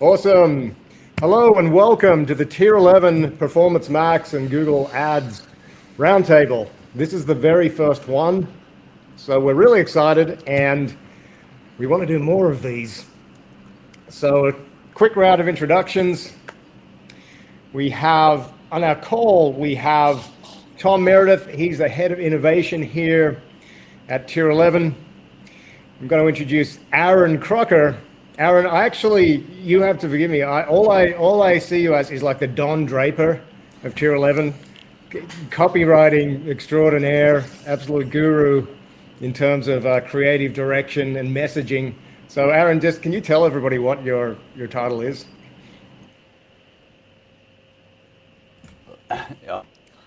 Awesome. Hello and welcome to the Tier 11 Performance Max and Google Ads Roundtable. This is the very first one, so we're really excited and we want to do more of these. So, a quick round of introductions. We have on our call, we have Tom Meredith. He's the head of innovation here at Tier 11. I'm going to introduce Aaron Crocker. Aaron, you have to forgive me. All I see you as is like the Don Draper of Tier 11, copywriting extraordinaire, absolute guru in terms of creative direction and messaging. So, Aaron, just can you tell everybody what your title is?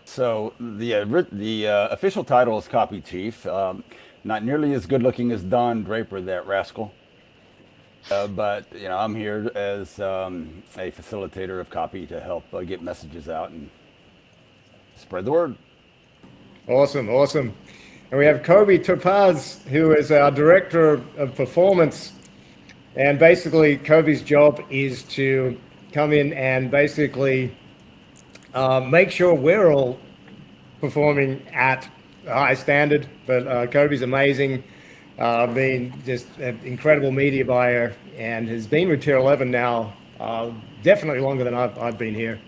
So the official title is Copy Chief. Not nearly as good looking as Don Draper, that rascal. But I'm here as a facilitator of copy to help get messages out and spread the word. Awesome, awesome. And we have Kobi Topaz, who is our director of performance. And basically, Kobi's job is to come in and basically make sure we're all performing at a high standard. But Kobi's amazing, been just an incredible media buyer, and has been with Tier 11 now, definitely longer than I've been here.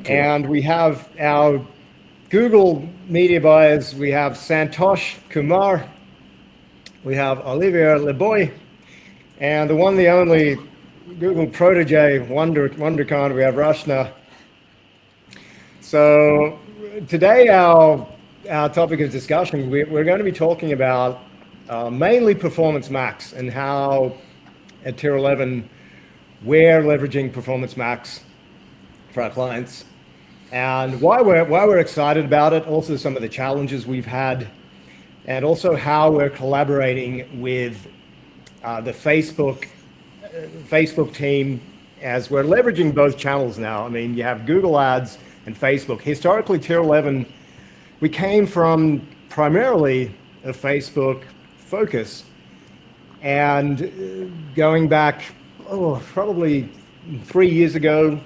And we have our Google media buyers. We have Santosh, Kumar, we have Olivier Liboy, and the one, the only Google protege, WonderCon, we have Rachna. So today our topic of discussion, we're going to be talking about mainly Performance Max and how at Tier 11 we're leveraging Performance Max for our clients, and why we're excited about it, also some of the challenges we've had, and also how we're collaborating with the Facebook team as we're leveraging both channels now. I mean, you have Google Ads and Facebook. Historically, Tier 11, we came from primarily a Facebook focus, and going back, probably 3 years ago,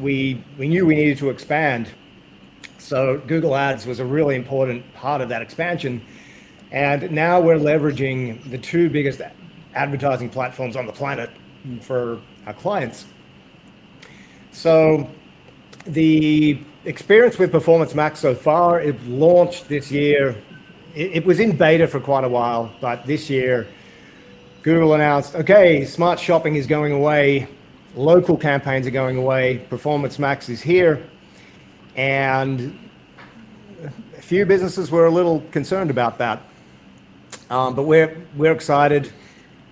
we knew we needed to expand. So Google Ads was a really important part of that expansion. And now we're leveraging the two biggest advertising platforms on the planet for our clients. So the experience with Performance Max so far, it launched this year. It was in beta for quite a while, but this year, Google announced, okay, smart shopping is going away, local campaigns are going away, Performance Max is here, and a few businesses were a little concerned about that, but we're excited,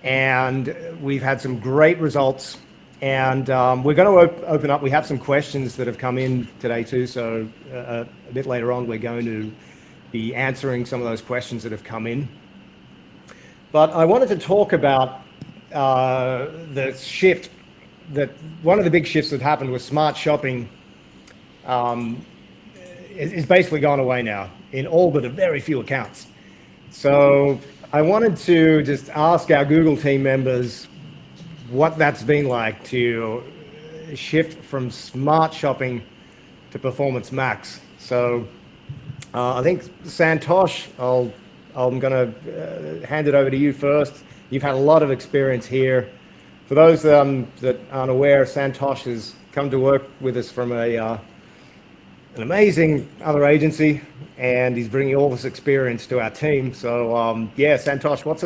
and we've had some great results, and we're going to open up. We have some questions that have come in today too, so a bit later on we're going to be answering some of those questions that have come in. But I wanted to talk about the shift, that one of the big shifts that happened was smart shopping is basically gone away now in all but a very few accounts. So I wanted to just ask our Google team members what that's been like to shift from smart shopping to Performance Max. So I think Santosh, I'm going to hand it over to you first. You've had a lot of experience here. For those that aren't aware, Santosh has come to work with us from an amazing other agency, and he's bringing all this experience to our team. So Santosh, what's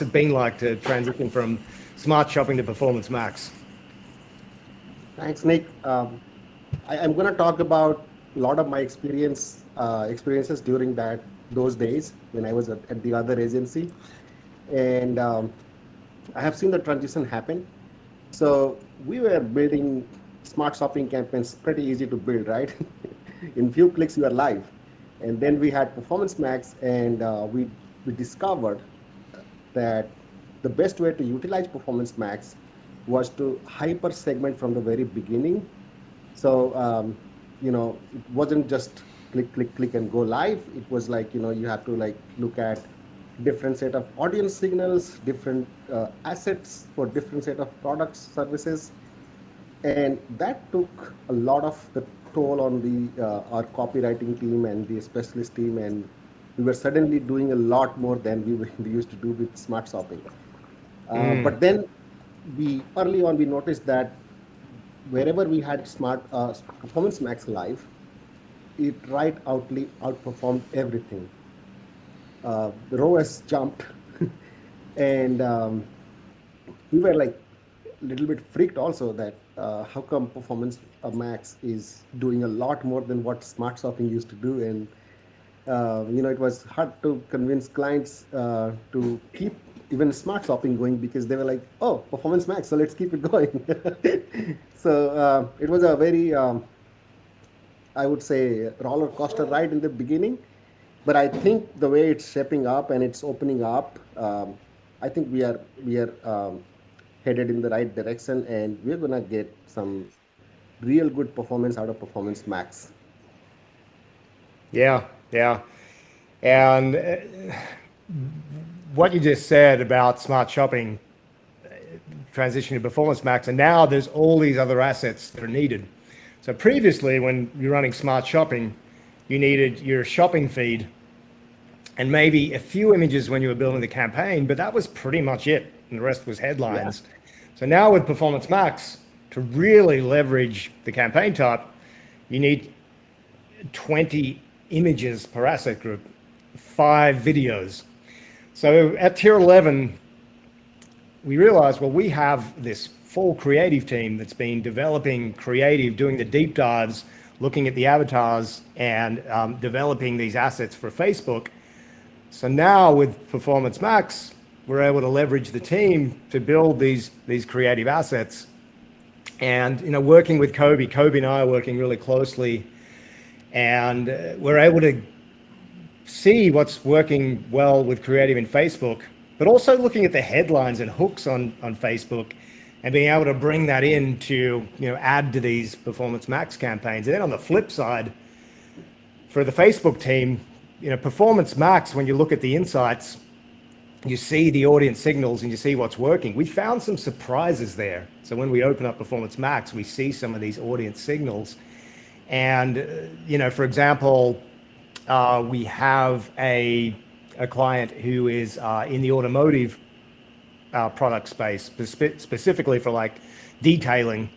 it been like to transition from smart shopping to Performance Max? Thanks, Nick. I'm going to talk about a lot of my experiences during those days when I was at the other agency, and I have seen the transition happen. So we were building smart shopping campaigns, pretty easy to build, right? In few clicks you are live, and then we had Performance Max, and we discovered that the best way to utilize Performance Max was to hyper segment from the very beginning. So it wasn't just click and go live. It was like, you have to like look at different set of audience signals, different assets for different set of products, services, and that took a lot of the toll on the our copywriting team and the specialist team, and we were suddenly doing a lot more than we used to do with smart shopping. But then we early on we noticed that wherever we had smart performance max live, it outperformed everything. The ROAS jumped, and we were like a little bit freaked also that how come performance max is doing a lot more than what smart shopping used to do. And it was hard to convince clients to keep even smart shopping going, because they were like, oh, performance max, so let's keep it going. So it was a very I would say roller coaster ride in the beginning, but I think the way it's shaping up and it's opening up, I think we are headed in the right direction, and we're gonna get some real good performance out of Performance Max. Yeah, yeah. And what you just said about smart shopping transitioning to Performance Max, and now there's all these other assets that are needed. So previously, when you're running smart shopping, you needed your shopping feed and maybe a few images when you were building the campaign, but that was pretty much it. And the rest was headlines. Yeah. So now with Performance Max, to really leverage the campaign type, you need 20 images per asset group, 5 videos. So at tier 11, we realized, well, we have this full creative team that's been developing creative, doing the deep dives, looking at the avatars, and developing these assets for Facebook. So now with Performance Max, we're able to leverage the team to build these creative assets. And working with Kobi and I are working really closely, and we're able to see what's working well with creative in Facebook, but also looking at the headlines and hooks on Facebook, and being able to bring that in to add to these Performance Max campaigns. And then on the flip side, for the Facebook team, Performance Max, when you look at the insights, you see the audience signals and you see what's working. We found some surprises there. So when we open up Performance Max, we see some of these audience signals. And, for example, we have a client who is in the automotive product space, specifically for like detailing.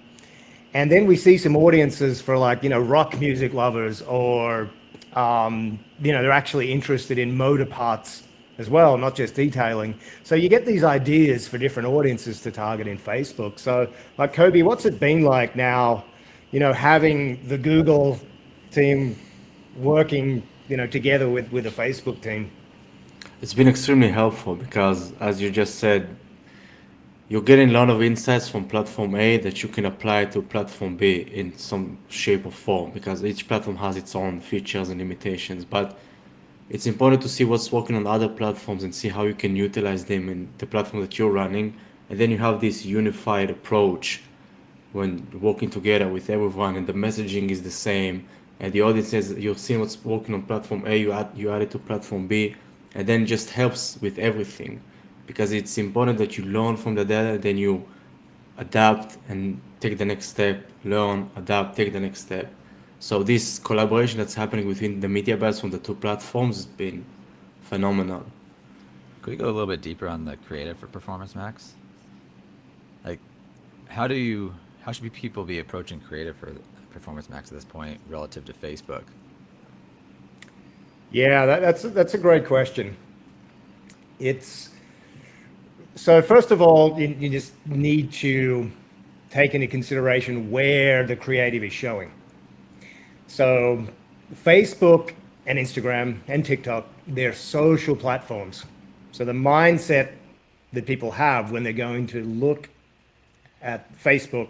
And then we see some audiences for like, rock music lovers, or, they're actually interested in motor parts as well, not just detailing. So you get these ideas for different audiences to target in Facebook. So like Kobi, what's it been like now, having the Google team working, together with the Facebook team? It's been extremely helpful because, as you just said, you're getting a lot of insights from platform A that you can apply to platform B in some shape or form, because each platform has its own features and limitations. But it's important to see what's working on other platforms and see how you can utilize them in the platform that you're running. And then you have this unified approach when working together with everyone, and the messaging is the same. And the audience says, you've seen what's working on platform A, you add it to platform B, and then just helps with everything. Because it's important that you learn from the data, then you adapt and take the next step, learn, adapt, take the next step. So this collaboration that's happening within the media buyers from the two platforms has been phenomenal. Could we go a little bit deeper on the creative for Performance Max? Like, how should people be approaching creative for Performance Max at this point relative to Facebook? Yeah, that's a great question. So first of all, you just need to take into consideration where the creative is showing. So Facebook and Instagram and TikTok, they're social platforms. So the mindset that people have when they're going to look at Facebook,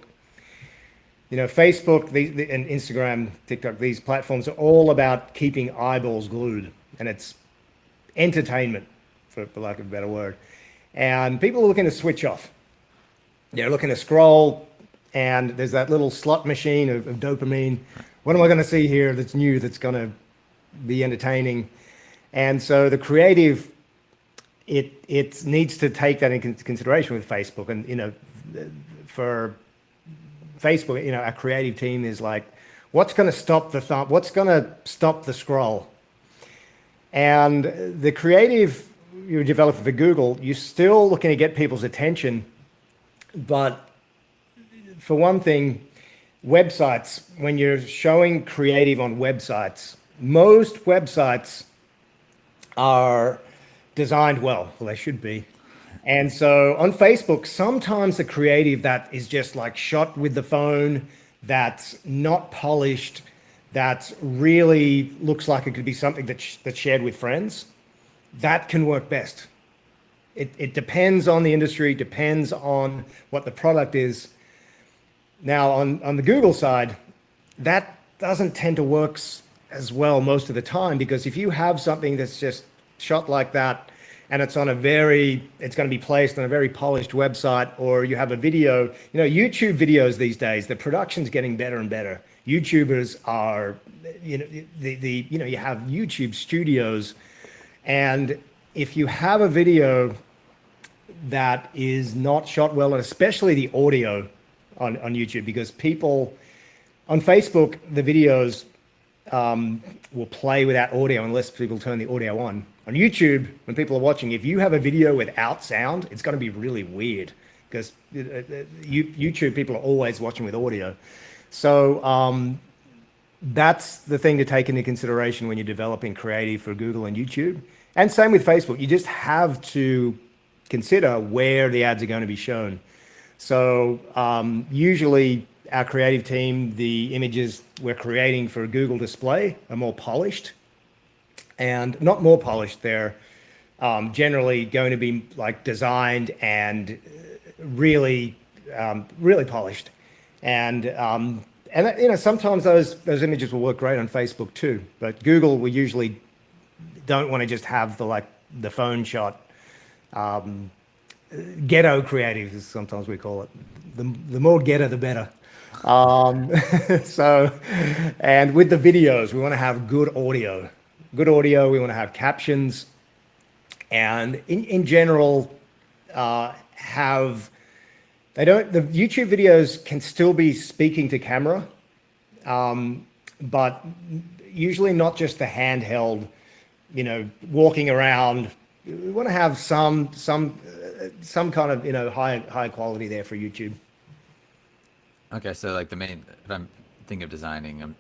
Facebook and Instagram, TikTok, these platforms are all about keeping eyeballs glued, and it's entertainment, for lack of a better word. And people are looking to switch off. They're looking to scroll, and there's that little slot machine of dopamine. What am I going to see here that's new, that's going to be entertaining? And so the creative it needs to take that into consideration with Facebook. And for Facebook, our creative team is like, what's going to stop the thumb? What's going to stop the scroll? And the creative you're developing for Google, you're still looking to get people's attention. But for one thing, websites, when you're showing creative on websites, most websites are designed well. Well, they should be. And so on Facebook, sometimes the creative that is just like shot with the phone, that's not polished, that really looks like it could be something that's shared with friends, that can work best. It depends on the industry, depends on what the product is. Now, on the Google side, that doesn't tend to work as well most of the time, because if you have something that's just shot like that and it's going to be placed on a very polished website, or you have a video, YouTube videos these days, the production's getting better and better. YouTubers are, you have YouTube studios, and if you have a video that is not shot well, and especially the audio on YouTube, because people on Facebook, the videos will play without audio unless people turn the audio on. On YouTube, when people are watching, if you have a video without sound, it's going to be really weird, because YouTube people are always watching with audio. So that's the thing to take into consideration when you're developing creative for Google and YouTube. And same with Facebook. You just have to consider where the ads are going to be shown. So usually our creative team, the images we're creating for Google Display are more polished, and not more polished. They're generally going to be like designed and really polished. And sometimes those images will work great on Facebook too. But Google, we usually don't want to just have the phone shot. Ghetto creative, as sometimes we call it. The more ghetto, the better. And with the videos, we want to have good audio. We want to have captions, and in general, the YouTube videos can still be speaking to camera, but usually not just the handheld, walking around. We want to have some kind of high quality there for YouTube. Okay, so like if I'm thinking of designing, I'm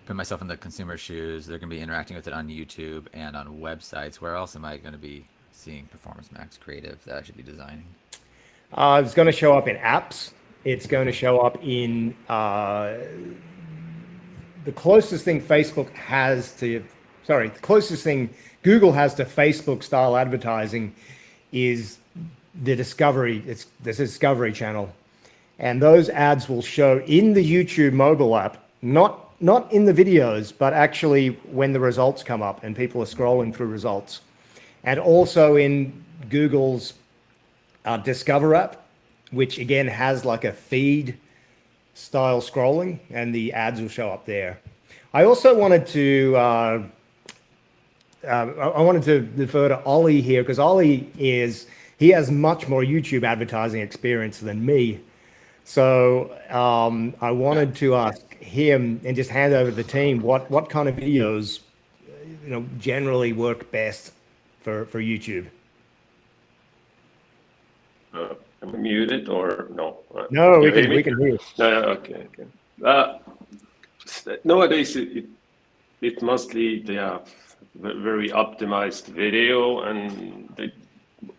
putting myself in the consumer shoes. They're going to be interacting with it on YouTube and on websites. Where else am I going to be seeing Performance Max creative that I should be designing? It's going to show up in apps. It's going to show up in the closest thing Google has to Facebook style advertising is the Discovery. It's the Discovery channel. And those ads will show in the YouTube mobile app, not in the videos, but actually when the results come up and people are scrolling through results. And also in Google's Discover app, which again has like a feed style scrolling, and the ads will show up there. I also wanted to defer to Ollie here, because Ollie he has much more YouTube advertising experience than me. So I wanted to ask him and just hand over to the team what kind of videos generally work best for YouTube. Am I muted or no? No, we can hear you. No, okay. Nowadays, it mostly they have very optimized video, and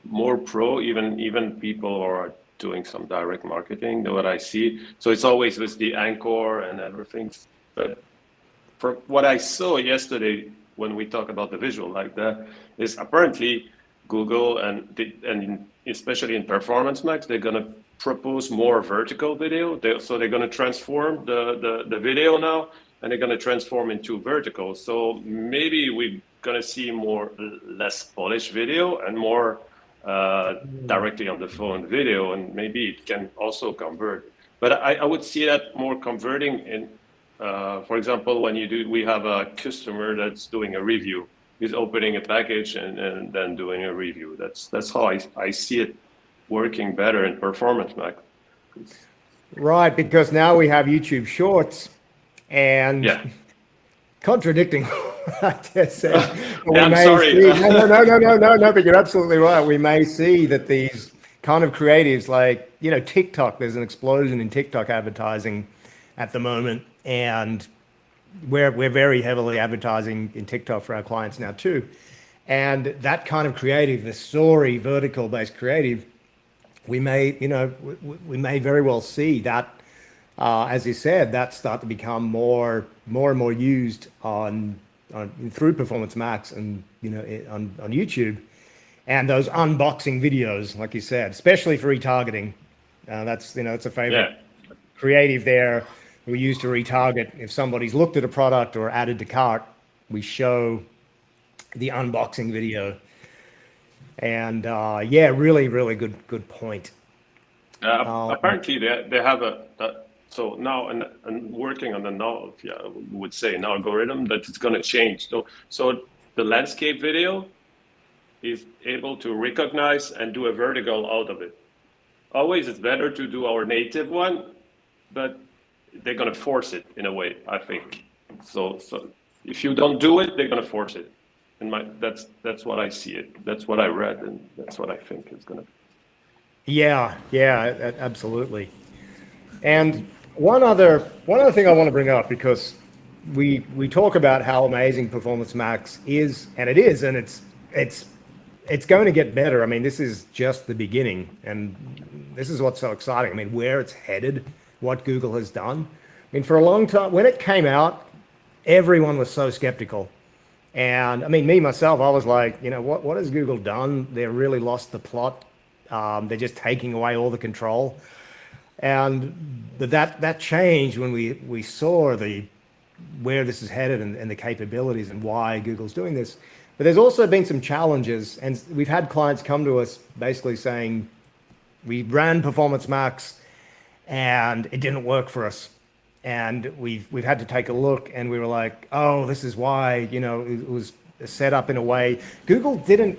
more pro. Even people are doing some direct marketing. What I see, so it's always with the anchor and everything. But from what I saw yesterday, when we talk about the visual like that, is apparently Google and especially in Performance Max, they're gonna propose more vertical video. So they're gonna transform the video now, and they're gonna transform into vertical. So maybe we're gonna see less polished video and more directly on the phone video, and maybe it can also convert. But I would see that more converting in, for example, when we have a customer that's doing a review, is opening a package and then doing a review. That's how I see it working better in Performance Max. Right, because now we have YouTube Shorts, and Yeah. contradicting what I just said. But Yeah, I'm sorry. No, but you're absolutely right. We may see that these kind of creatives, like, TikTok, there's an explosion in TikTok advertising at the moment, and we're very heavily advertising in TikTok for our clients now too. And that kind of creative, the story vertical based creative, we may, we may very well see that, as you said, that start to become more and more used on through Performance Max and on YouTube, and those unboxing videos, like you said, especially for retargeting. That's it's a favorite creative there. We use to retarget if somebody's looked at a product or added to cart. We show the unboxing video, and really good point. Apparently, they have so now and working on would say an algorithm that it's going to change. So the landscape video is able to recognize and do a vertical out of it. Always, it's better to do our native one, but they're going to force it in a way, I think. So if you don't do it, they're going to force it. And that's what I see it. That's what I read, and that's what I think is going to. Yeah, absolutely. And one other thing I want to bring up, because we talk about how amazing Performance Max is, and it is, and it's going to get better. I mean, this is just the beginning, and this is what's so exciting. I mean, where it's headed, what Google has done. I mean, for a long time, when it came out, everyone was so skeptical. And I mean, me, myself, I was like, what has Google done? They've really lost the plot. They're just taking away all the control. And that changed when we saw where this is headed and the capabilities and why Google's doing this. But there's also been some challenges, and we've had clients come to us basically saying, we ran Performance Max and it didn't work for us. And we've had to take a look, and we were like, oh, this is why, it was set up in a way. Google didn't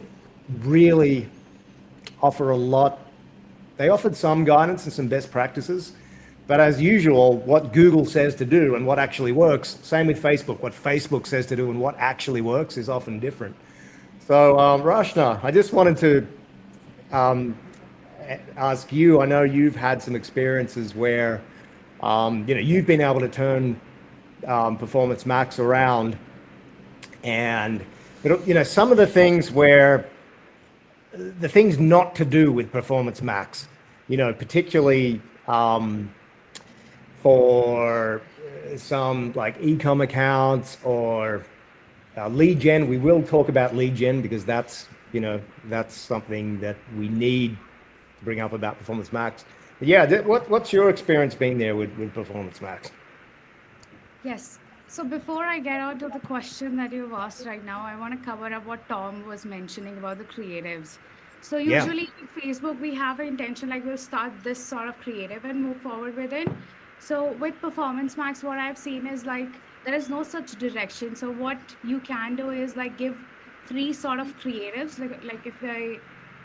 really offer a lot. They offered some guidance and some best practices, but as usual, what Google says to do and what actually works, same with Facebook, what Facebook says to do and what actually works is often different. So Rachna, I just wanted to ask you, I know you've had some experiences where you've been able to turn Performance Max around, and some of the things the things not to do with Performance Max, particularly for some like e-com accounts or lead gen. We will talk about lead gen because that's something that we need to bring up about Performance Max. But yeah, what's your experience being there with Performance Max? Yes. So before I get out to the question that you've asked right now, I want to cover up what Tom was mentioning about the creatives. So Yeah. usually in Facebook, we have an intention like we'll start this sort of creative and move forward with it. So with Performance Max, what I've seen is like there is no such direction. So what you can do is like give 3 sort of creatives. Like if I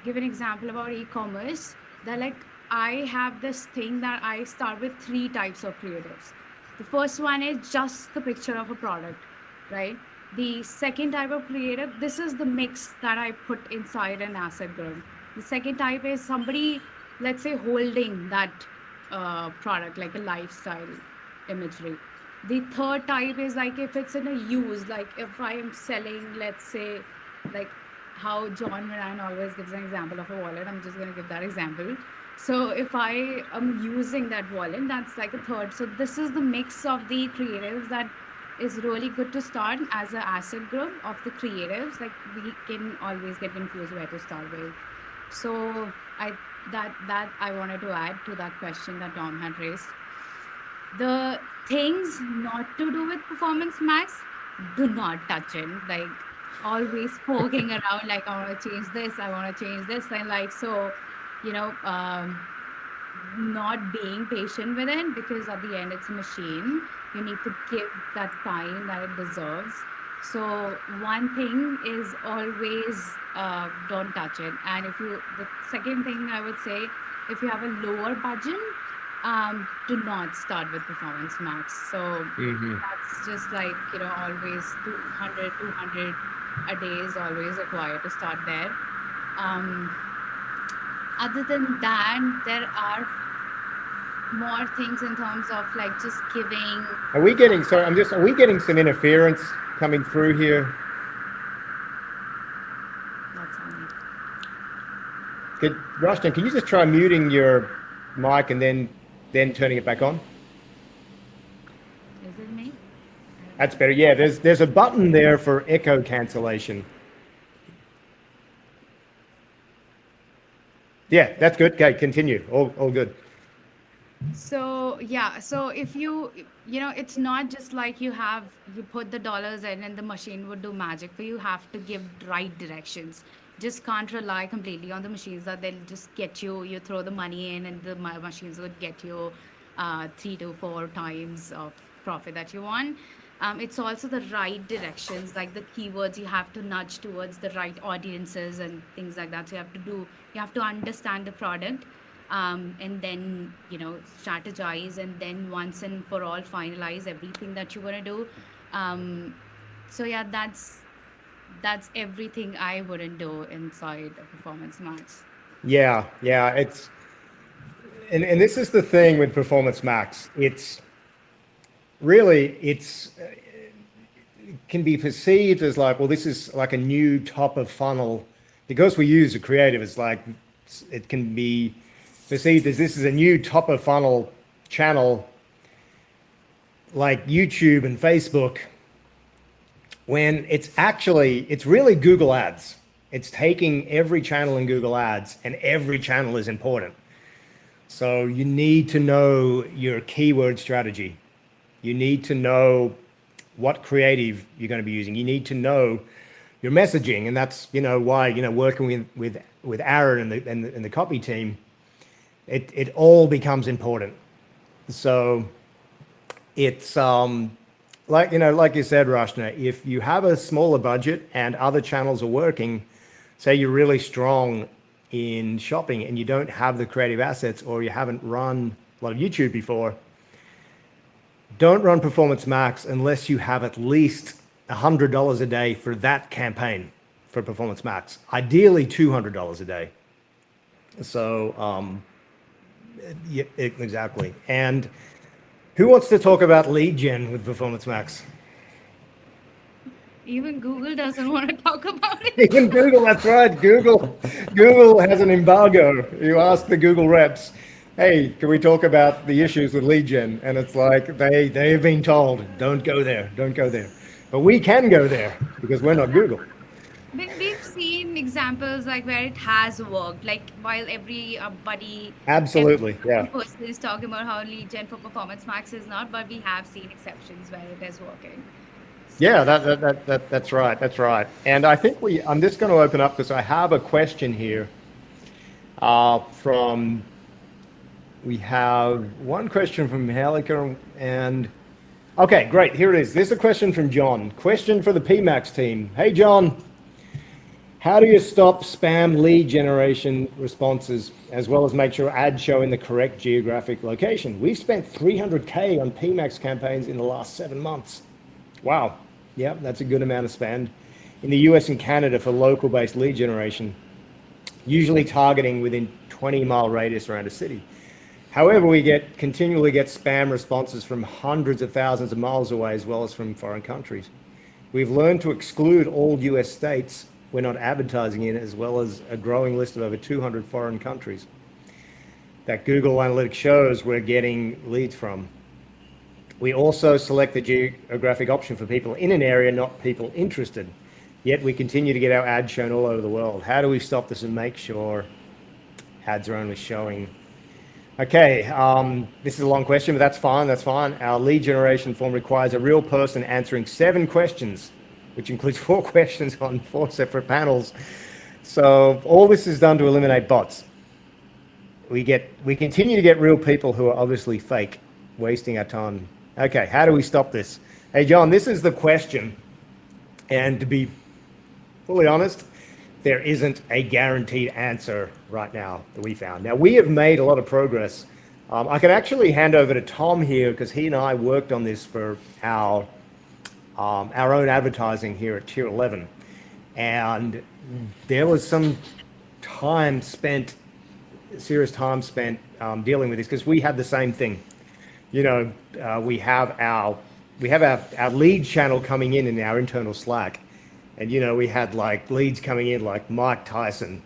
give an example about e-commerce, that like I have this thing that I start with 3 types of creatives. The first one is just the picture of a product, right? The second type of creative, this is the mix that I put inside an asset group. The second type is somebody, let's say, holding that product, like a lifestyle imagery. The third type is like if it's in a use, like if I am selling, let's say, like how John Moran always gives an example of a wallet. I'm just going to give that example. So if I am using that wallet, that's like a third. So this is the mix of the creatives that is really good to start as an asset group of the creatives. Like we can always get confused where to start with. So that I wanted to add to that question that Tom had raised. The things not to do with Performance Max, do not touch it. Like always poking around, like I want to change this, I want to change this, and like so. Not being patient with it, because at the end it's a machine. You need to give that time that it deserves. So one thing is always don't touch it. And the second thing I would say, if you have a lower budget, do not start with Performance Max. So Mm-hmm. that's just like, always 200 a day is always required to start there. Um, Other than that, there are more things in terms of like just giving. Are we getting, sorry, are we getting some interference coming through here? That's on me. Rachna, can you just try muting your mic and then turning it back on? Is it me? That's better. Yeah, there's a button there for echo cancellation. Yeah, that's good. Okay, continue. All good. So yeah, so if it's not just like you put the dollars in and the machine would do magic for you. You have to give right directions. Just can't rely completely on the machines that they'll just get you throw the money in and the machines would get you 3 to 4 times of profit that you want. It's also the right directions, like the keywords you have to nudge towards the right audiences and things like that. So you have to understand the product, and then strategize, and then once and for all finalize everything that you're going to do. So yeah, that's everything I wouldn't do inside a Performance Max. Yeah, and this is the thing with Performance Max. It can be perceived as like, well, this is like a new top of funnel. Because we use a creative, it's like it can be perceived as this is a new top of funnel channel like YouTube and Facebook, when it's really Google Ads. It's taking every channel in Google Ads, and every channel is important. So you need to know your keyword strategy. You need to know what creative you're going to be using. You need to know your messaging, and that's why working with Aaron and the copy team, it all becomes important. So it's like you said, Rachna, if you have a smaller budget and other channels are working, say you're really strong in shopping and you don't have the creative assets, or you haven't run a lot of YouTube before, don't run Performance Max unless you have at least $100 a day for that campaign for Performance Max. Ideally $200 a day. So yeah, exactly. And who wants to talk about lead gen with Performance Max? Even Google doesn't want to talk about it. Even Google, that's right. Google has an embargo. You ask the Google reps, hey, can we talk about the issues with lead gen? And it's like they have been told, don't go there. But we can go there because we're not Google. We've seen examples like where it has worked, like while every Absolutely, yeah. person is talking about how lead gen for Performance Max is not, but we have seen exceptions where it is working. Yeah, that's right. And I think I'm just going to open up because I have a question here we have one question from Halika, and okay, great, here it is. This is a question from John. Question for the PMax team. Hey, John, how do you stop spam lead generation responses as well as make sure ads show in the correct geographic location? We've spent $300K on PMax campaigns in the last 7 months. Wow. Yeah, that's a good amount of spend in the US and Canada for local-based lead generation, usually targeting within 20-mile radius around a city. However, we continually get spam responses from hundreds of thousands of miles away, as well as from foreign countries. We've learned to exclude all US states we're not advertising in, as well as a growing list of over 200 foreign countries that Google Analytics shows we're getting leads from. We also select the geographic option for people in an area, not people interested. Yet we continue to get our ads shown all over the world. How do we stop this and make sure ads are only showing? Okay, this is a long question, but that's fine. Our lead generation form requires a real person answering 7 questions, which includes 4 questions on 4 separate panels. So all this is done to eliminate bots. We continue to get real people who are obviously fake, wasting our time. Okay, how do we stop this? Hey, John, this is the question. And to be fully honest, there isn't a guaranteed answer right now that we found. Now, we have made a lot of progress. I can actually hand over to Tom here because he and I worked on this for our own advertising here at Tier 11. And there was some time spent, serious time spent dealing with this because we had the same thing. You know, we have our lead channel coming in our internal Slack, and you know we had like leads coming in like Mike Tyson,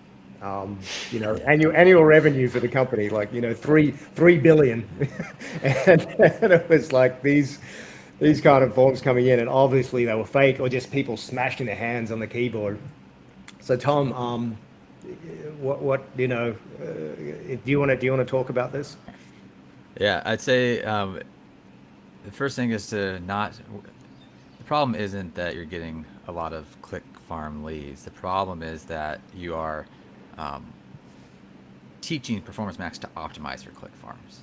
you know, annual revenue for the company like you know 3 billion, and it was like these kind of forms coming in, and obviously they were fake or just people smashing their hands on the keyboard. So Tom, what you know, do you want to talk about this? Yeah, I'd say the first thing is to not. The problem isn't that you're getting a lot of click farm leads. The problem is that you are teaching Performance Max to optimize your click farms,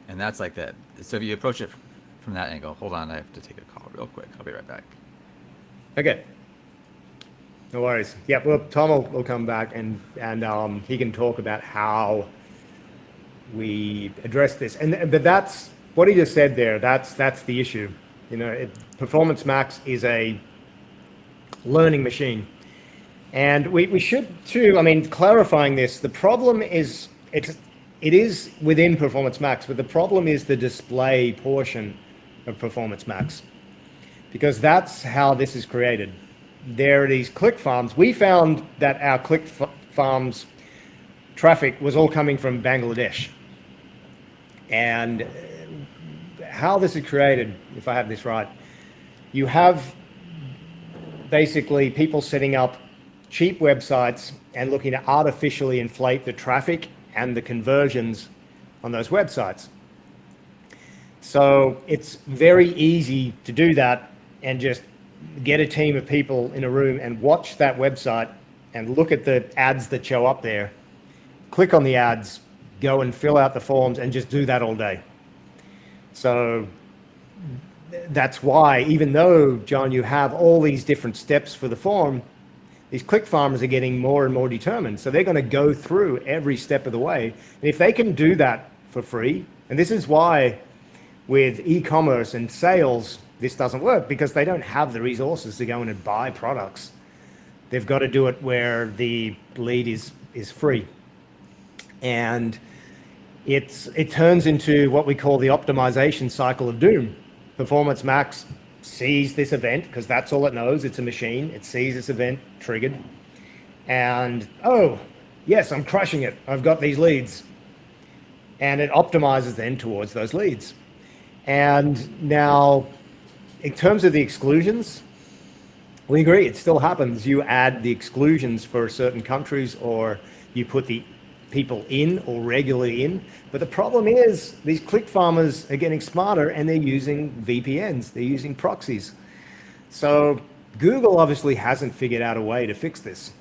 and that's like that. So if you approach it from that angle, hold on, I have to take a call real quick. I'll be right back. Okay. No worries. Yeah, well, Tom will come back and he can talk about how we address this. But that's what he just said there. That's the issue. You know, Performance Max is a learning machine, and we should too. I mean, clarifying this, the problem is it is within Performance Max, but the problem is the display portion of Performance Max, because that's how this is created. There are these click farms. We found that our click farms traffic was all coming from Bangladesh. And how this is created, if I have this right, you have basically people setting up cheap websites and looking to artificially inflate the traffic and the conversions on those websites. So it's very easy to do that and just get a team of people in a room and watch that website and look at the ads that show up there, click on the ads, go and fill out the forms and just do that all day. So that's why, even though, John, you have all these different steps for the form, these click farmers are getting more and more determined. So they're going to go through every step of the way. And if they can do that for free, and this is why with e-commerce and sales, this doesn't work, because they don't have the resources to go in and buy products. They've got to do it where the lead is free. And it turns into what we call the optimization cycle of doom. Performance Max sees this event, because that's all it knows. It's a machine. It sees this event triggered. And, oh, yes, I'm crushing it. I've got these leads. And it optimizes then towards those leads. And now, in terms of the exclusions, we agree, it still happens. You add the exclusions for certain countries, or you put the people in or regularly in. But the problem is these click farmers are getting smarter and they're using VPNs, they're using proxies. So Google obviously hasn't figured out a way to fix this.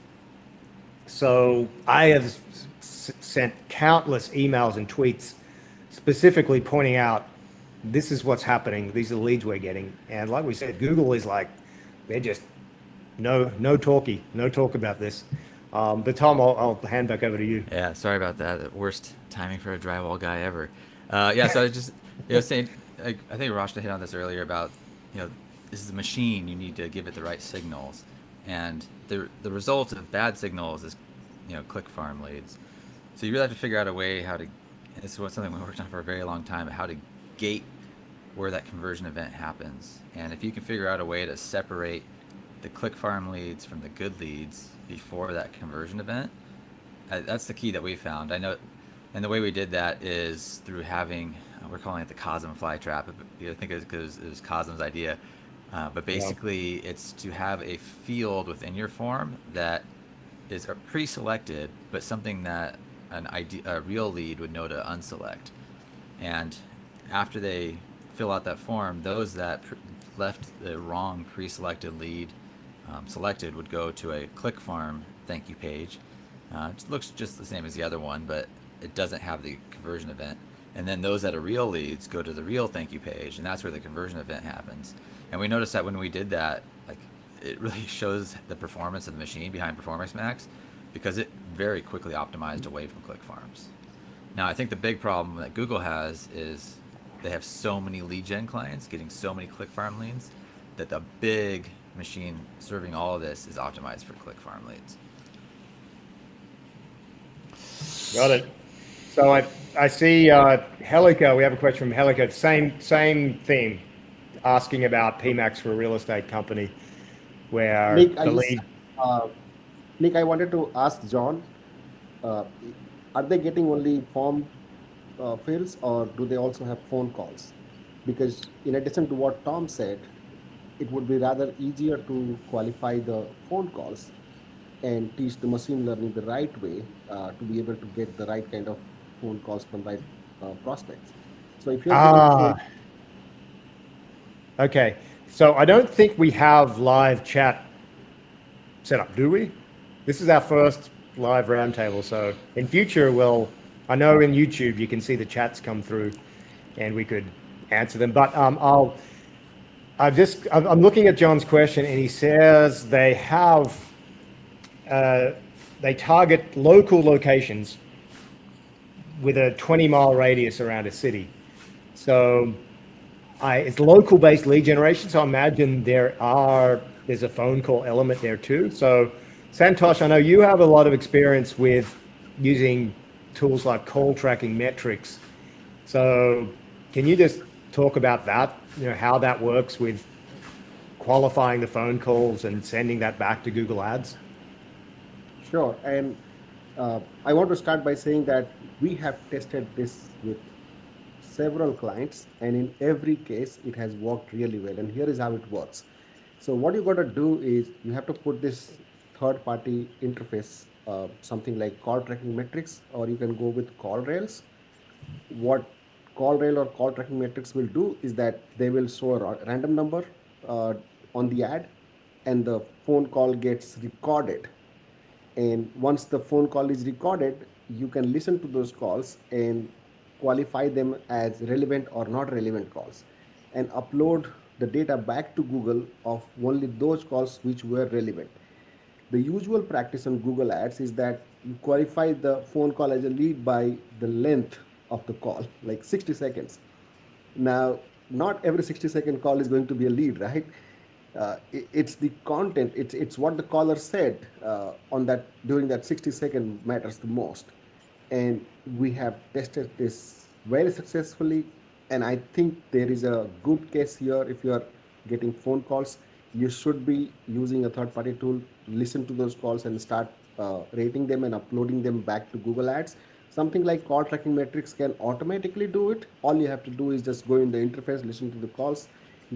So I have sent countless emails and tweets specifically pointing out this is what's happening, these are the leads we're getting. And like we said, Google is like, they're just no talk about this. But Tom, I'll hand back over to you. Yeah, sorry about that. The worst timing for a drywall guy ever. Yeah, so I was just saying, I think Rachna hit on this earlier about, this is a machine. You need to give it the right signals, and the result of bad signals is, click farm leads. So you really have to figure out a way how to. This is something we worked on for a very long time. How to gate where that conversion event happens, and if you can figure out a way to separate the click farm leads from the good leads before that conversion event, that's the key that we found. I know, and the way we did that is through having, we're calling it the Cosm fly trap. I think it was Cosm's idea, but basically it's to have a field within your form that is pre-selected, but something that a real lead would know to unselect. And after they fill out that form, those that left the wrong pre-selected lead selected would go to a click farm thank you page. It looks just the same as the other one, but it doesn't have the conversion event. And then those that are real leads go to the real thank you page, and that's where the conversion event happens. And we noticed that when we did that, like it really shows the performance of the machine behind Performance Max, because it very quickly optimized away from click farms. Now, I think the big problem that Google has is they have so many lead gen clients getting so many click farm leads that the big machine serving all of this is optimized for click farm leads. Got it. So I see Helica. We have a question from Helica. Same theme, asking about PMax for a real estate company, where Nick, the lead. uh, Nick, I wanted to ask John, uh, are they getting only form fields, or do they also have phone calls? Because in addition to what Tom said, it would be rather easier to qualify the phone calls and teach the machine learning the right way to be able to get the right kind of phone calls from right prospects. So if you're getting Ah, phone, okay. So I don't think we have live chat set up, do we? This is our first live roundtable. So in future, I know in YouTube you can see the chats come through, and we could answer them. But I'm looking at John's question, and he says they target local locations with a 20-mile radius around a city. So it's local-based lead generation. So I imagine there's a phone call element there too. So Santosh, I know you have a lot of experience with using tools like call tracking metrics. So can you just talk about that? How that works with qualifying the phone calls and sending that back to Google Ads? sure. And I want to start by saying that we have tested this with several clients, and in every case, it has worked really well. And here is how it works. So what you got to do is you have to put this third-party interface, something like call tracking metrics, or you can go with call rails. What call rail or call tracking metrics will do is that they will show a random number uh, on the ad, and the phone call gets recorded. And once the phone call is recorded, you can listen to those calls and qualify them as relevant or not relevant calls, and upload the data back to Google of only those calls which were relevant. The usual practice on Google Ads is that you qualify the phone call as a lead by the length of the call, like 60 seconds. Now, not every 60-second call is going to be a lead, right? It's the content, it's what the caller said on that during that 60-second matters the most. And we have tested this very successfully. And I think there is a good case here. If you are getting phone calls, you should be using a third party tool, listen to those calls and start rating them and uploading them back to Google Ads. Something like call tracking metrics can automatically do it. All you have to do is just go in the interface, listen to the calls,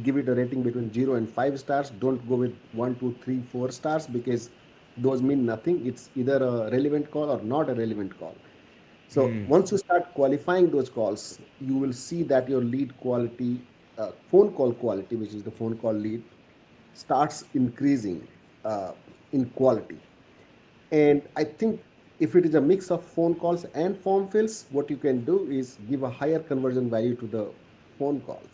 give it a rating between 0 and 5 stars. Don't go with 1, 2, 3, 4 stars, because those mean nothing. It's either a relevant call or not a relevant call. So once you start qualifying those calls, you will see that your lead quality, phone call quality, which is the phone call lead, starts increasing in quality. And I think if it is a mix of phone calls and form fills, what you can do is give a higher conversion value to the phone calls,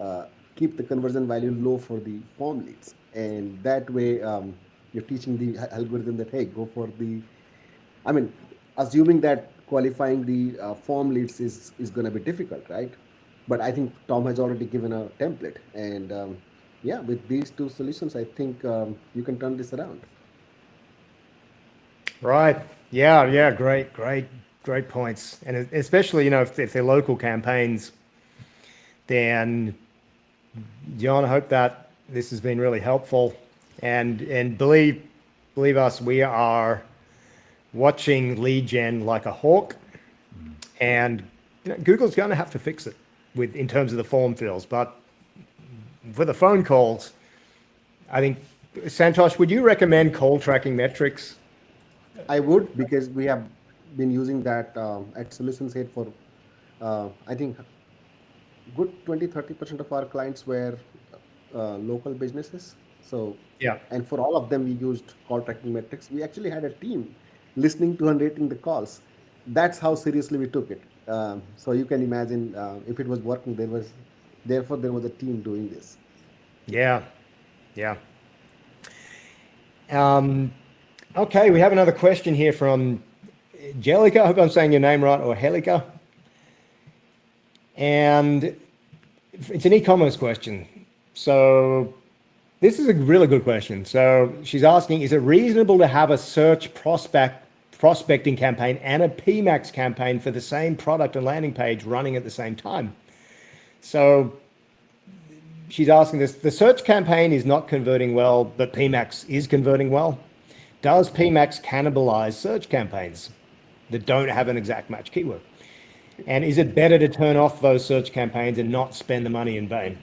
uh, keep the conversion value low for the form leads. And that way, you're teaching the algorithm that, hey, go for the, I mean, assuming that qualifying the form leads is going to be difficult, right? But I think Tom has already given a template. And yeah, with these two solutions, I think you can turn this around. Right. Yeah. Great points. And especially, if they're local campaigns, then John, I hope that this has been really helpful. And believe us, we are watching lead gen like a hawk, and Google's going to have to fix it in terms of the form fills. But for the phone calls, I think, Santosh, would you recommend call tracking metrics? I would, because we have been using that at Solutions 8 for, I think, good 20-30% of our clients were local businesses. So, Yeah. and for all of them, we used call tracking metrics. We actually had a team listening to and rating the calls. That's how seriously we took it. So you can imagine if it was working, therefore there was a team doing this. Yeah. Yeah. Okay, we have another question here from Jellica. I hope I'm saying your name right, or Helica. And it's an e-commerce question. So this is a really good question. So she's asking, is it reasonable to have a search prospecting campaign and a PMax campaign for the same product and landing page running at the same time? So she's asking this, the search campaign is not converting well, but PMax is converting well. Does PMax cannibalize search campaigns that don't have an exact match keyword? And is it better to turn off those search campaigns and not spend the money in vain?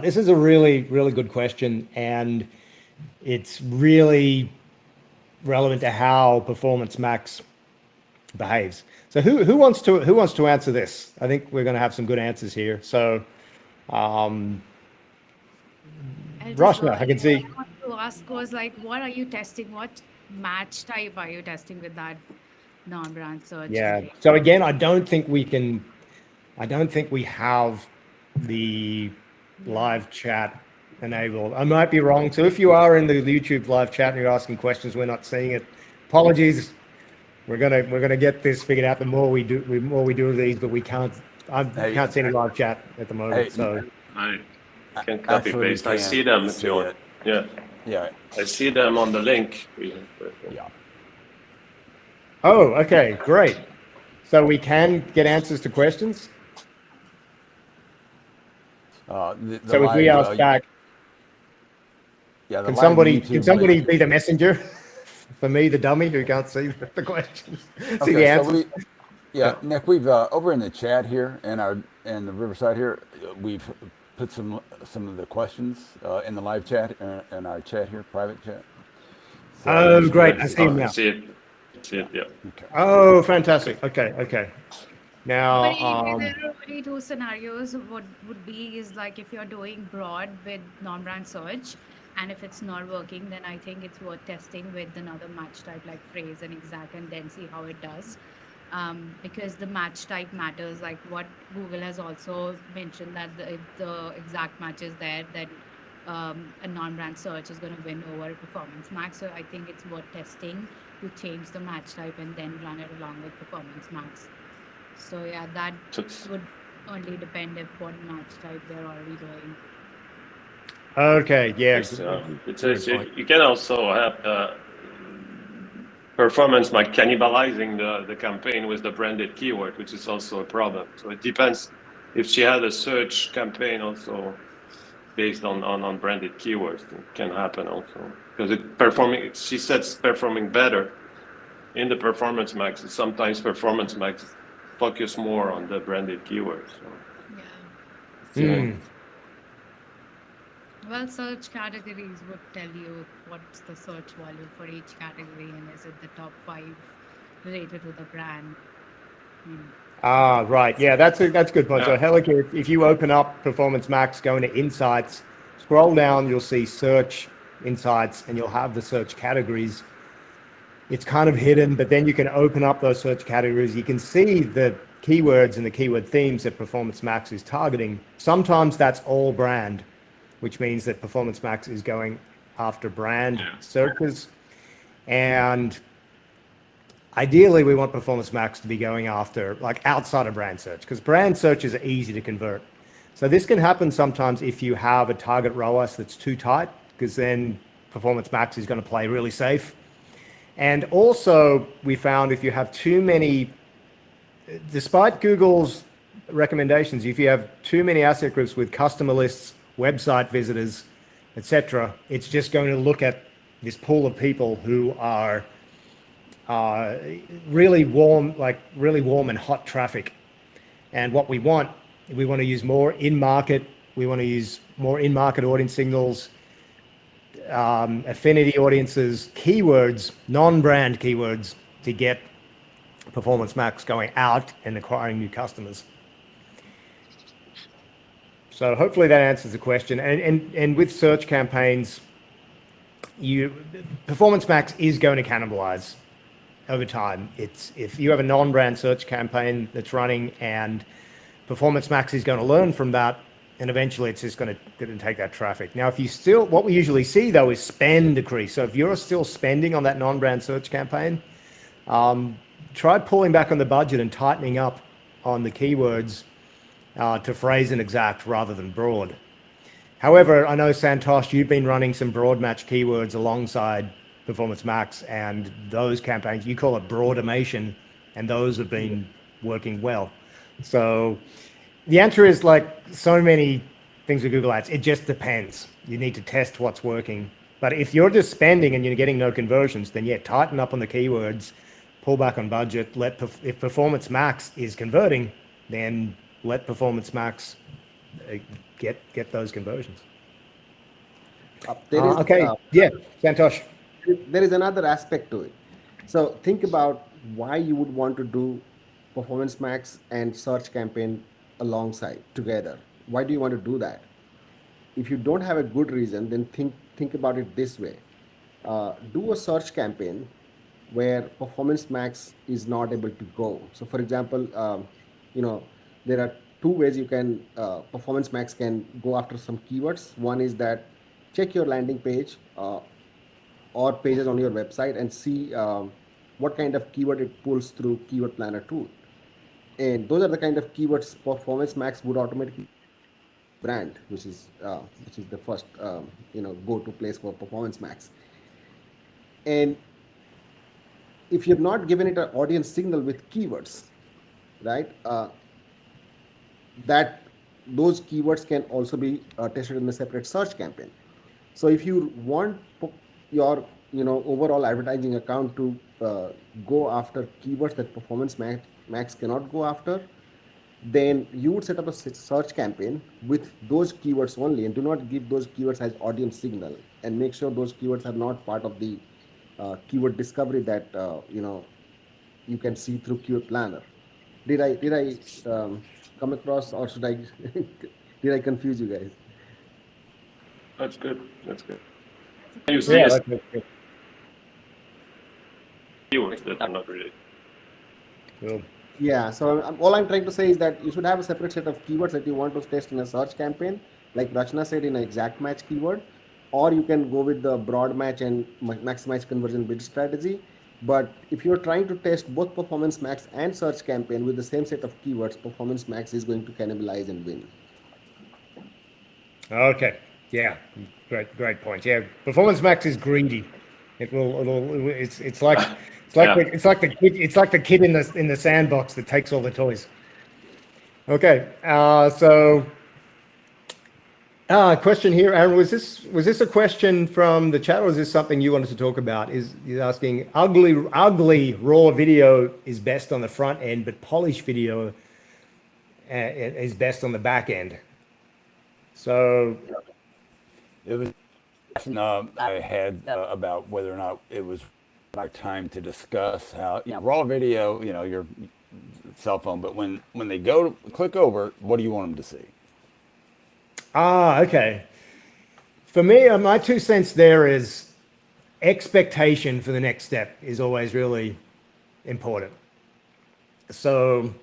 This is a really, really good question, and it's really relevant to how Performance Max behaves. So who wants to answer this? I think we're going to have some good answers here. So Rachna, I can see. What I want to ask was like, what are you testing? What match type are you testing with that non-brand search? Yeah. So again, I don't think we have the live chat enabled. I might be wrong. So if you are in the YouTube live chat and you're asking questions, we're not seeing it. Apologies. We're gonna get this figured out. The more we do these, but we can't. I can't see any live chat at the moment. Hey, so I can copy Actually, paste. we I can't see them if see you want. it. Yeah, Yeah. I see them on the link. Yeah. oh, okay, great. So we can get answers to questions. The So if we live, ask back, yeah, the can live somebody YouTube link- be the messenger for me, the dummy who can't see the questions, see Okay, the answers? Nick, we've over in the chat here in the Riverside here, we've put some of the questions in the live chat in our chat here, private chat. So Oh, you should great! be able I to see them I now. see it. See it. Yeah. Okay. Oh, fantastic. Okay. But Now, there are only two scenarios. Would be is like if you're doing broad with non-brand search, and if it's not working, then I think it's worth testing with another match type like phrase and exact, and then see how it does. Because the match type matters. Like what Google has also mentioned that if the exact match is there, then a non-brand search is going to win over Performance Max. So I think it's worth testing to change the match type and then run it along with Performance Max. So yeah, that So it's- would only depend if what match type they're already doing. okay, yeah. You can also have performance like cannibalizing the campaign with the branded keyword, which is also a problem. So it depends if she had a search campaign also based on branded keywords. It can happen also because she said it's performing better in the Performance Max. Sometimes Performance Max focus more on the branded keywords. So, Yeah. Well, search categories would tell you what's the search volume for each category and is it the top 5 related to the brand. Right. Yeah, that's a good point. So Yeah. Helica, if you open up Performance Max, go into Insights, scroll down, you'll see Search Insights, and you'll have the search categories. It's kind of hidden, but then you can open up those search categories. You can see the keywords and the keyword themes that Performance Max is targeting. Sometimes that's all brand, which means that Performance Max is going after brand searches. And ideally, we want Performance Max to be going after like outside of brand search, because brand searches are easy to convert. So this can happen sometimes if you have a target ROAS that's too tight, because then Performance Max is going to play really safe. And also, we found if you have too many, despite Google's recommendations, if you have too many asset groups with customer lists, website visitors, etc., it's just going to look at this pool of people who are really warm and hot traffic. And what we want to use more in-market. We want to use more in-market audience signals, affinity audiences, keywords, non-brand keywords to get Performance Max going out and acquiring new customers. So hopefully that answers the question. And with search campaigns, Performance Max is going to cannibalize over time. It's if you have a non-brand search campaign that's running and Performance Max is going to learn from that, and eventually it's just going to take that traffic. Now, if you still, what we usually see though is spend decrease. So if you're still spending on that non-brand search campaign, try pulling back on the budget and tightening up on the keywords to phrase and exact rather than broad. However, I know Santosh, you've been running some broad match keywords alongside Performance Max, and those campaigns, you call it broadimation, and those have been working well. So the answer is, like so many things with Google Ads, it just depends. You need to test what's working. But if you're just spending and you're getting no conversions, then yeah, tighten up on the keywords, pull back on budget. If Performance Max is converting, then let Performance Max get those conversions. Okay, yeah, Santosh. There is another aspect to it. So think about why you would want to do Performance Max and search campaign alongside together. Why do you want to do that? If you don't have a good reason, then think about it this way. Do a search campaign where Performance Max is not able to go. So for example, there are two ways you can, Performance Max can go after some keywords. One is that check your landing page or pages on your website and see what kind of keyword it pulls through Keyword Planner tool. And those are the kind of keywords Performance Max would automatically brand, which is the first go-to place for Performance Max. And if you're not given it an audience signal with keywords, right, that those keywords can also be tested in a separate search campaign. So if you want your overall advertising account to go after keywords that Performance Max cannot go after, then you would set up a search campaign with those keywords only, and do not give those keywords as audience signal, and make sure those keywords are not part of the keyword discovery that you can see through Keyword Planner. Did I come across, or should I did I confuse you guys? That's good. That's good. You Yeah, see that's good. keywords that are not related. Cool. Yeah, so all I'm trying to say is that you should have a separate set of keywords that you want to test in a search campaign, like Rachna said, in an exact match keyword, or you can go with the broad match and maximize conversion bid strategy. But if you're trying to test both Performance Max and search campaign with the same set of keywords, Performance Max is going to cannibalize and win. Okay. Yeah. Great point. Yeah. Performance Max is greedy. It's like the kid in the sandbox that takes all the toys. Okay. Question here, Aaron. Was this a question from the chat, or is this something you wanted to talk about? He's asking, ugly raw video is best on the front end, but polished video is best on the back end. So it was I had about whether or not it was right time to discuss how raw video, your cell phone, but when they go to click over, what do you want them to see? Okay. For me, my 2 cents there is expectation for the next step is always really important. So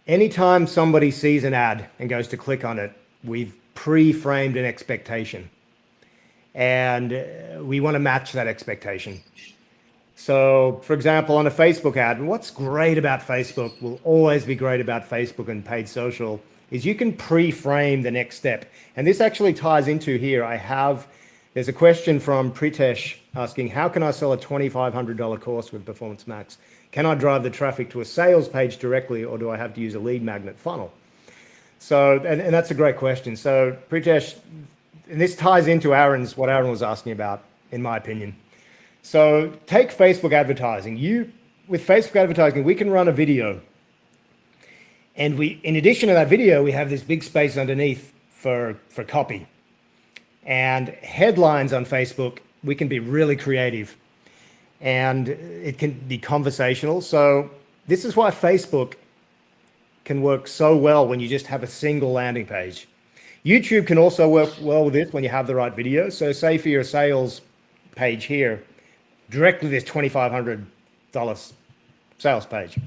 anytime somebody sees an ad and goes to click on it, we've pre-framed an expectation, and we want to match that expectation. So for example, on a Facebook ad, and what's great about Facebook, will always be great about Facebook and paid social, is you can pre-frame the next step. And this actually ties into here. There's a question from Pritesh asking, how can I sell a $2,500 course with Performance Max? Can I drive the traffic to a sales page directly, or do I have to use a lead magnet funnel? So, and that's a great question. So Pritesh, and this ties into what Aaron was asking about, in my opinion. So take Facebook advertising. With Facebook advertising, we can run a video, and in addition to that video, we have this big space underneath for copy. And headlines on Facebook, we can be really creative, and it can be conversational. So this is why Facebook can work so well when you just have a single landing page. YouTube can also work well with this when you have the right video. So say for your sales page here, directly this $2,500 sales page.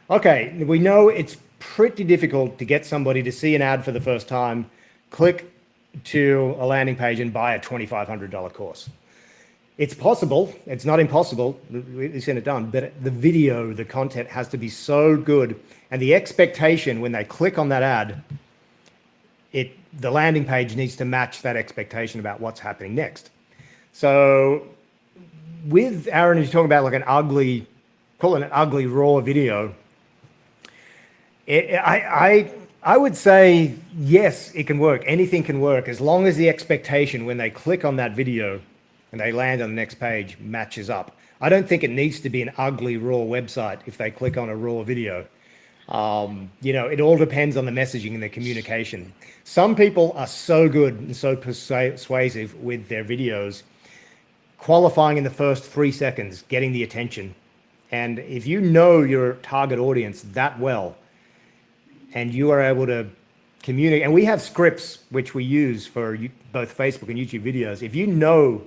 Okay, we know it's pretty difficult to get somebody to see an ad for the first time, click to a landing page and buy a $2,500 course. It's possible. It's not impossible. We've seen it done. But the video, the content has to be so good. And the expectation when they click on that ad, the landing page needs to match that expectation about what's happening next. So with Aaron, he's talking about like call it an ugly raw video. I would say, yes, it can work. Anything can work as long as the expectation when they click on that video and they land on the next page matches up. I don't think it needs to be an ugly raw website if they click on a raw video. It all depends on the messaging and the communication. Some people are so good and so persuasive with their videos, qualifying in the first 3 seconds, getting the attention. And if you know your target audience that well, and you are able to communicate, and we have scripts which we use for both Facebook and YouTube videos. If you know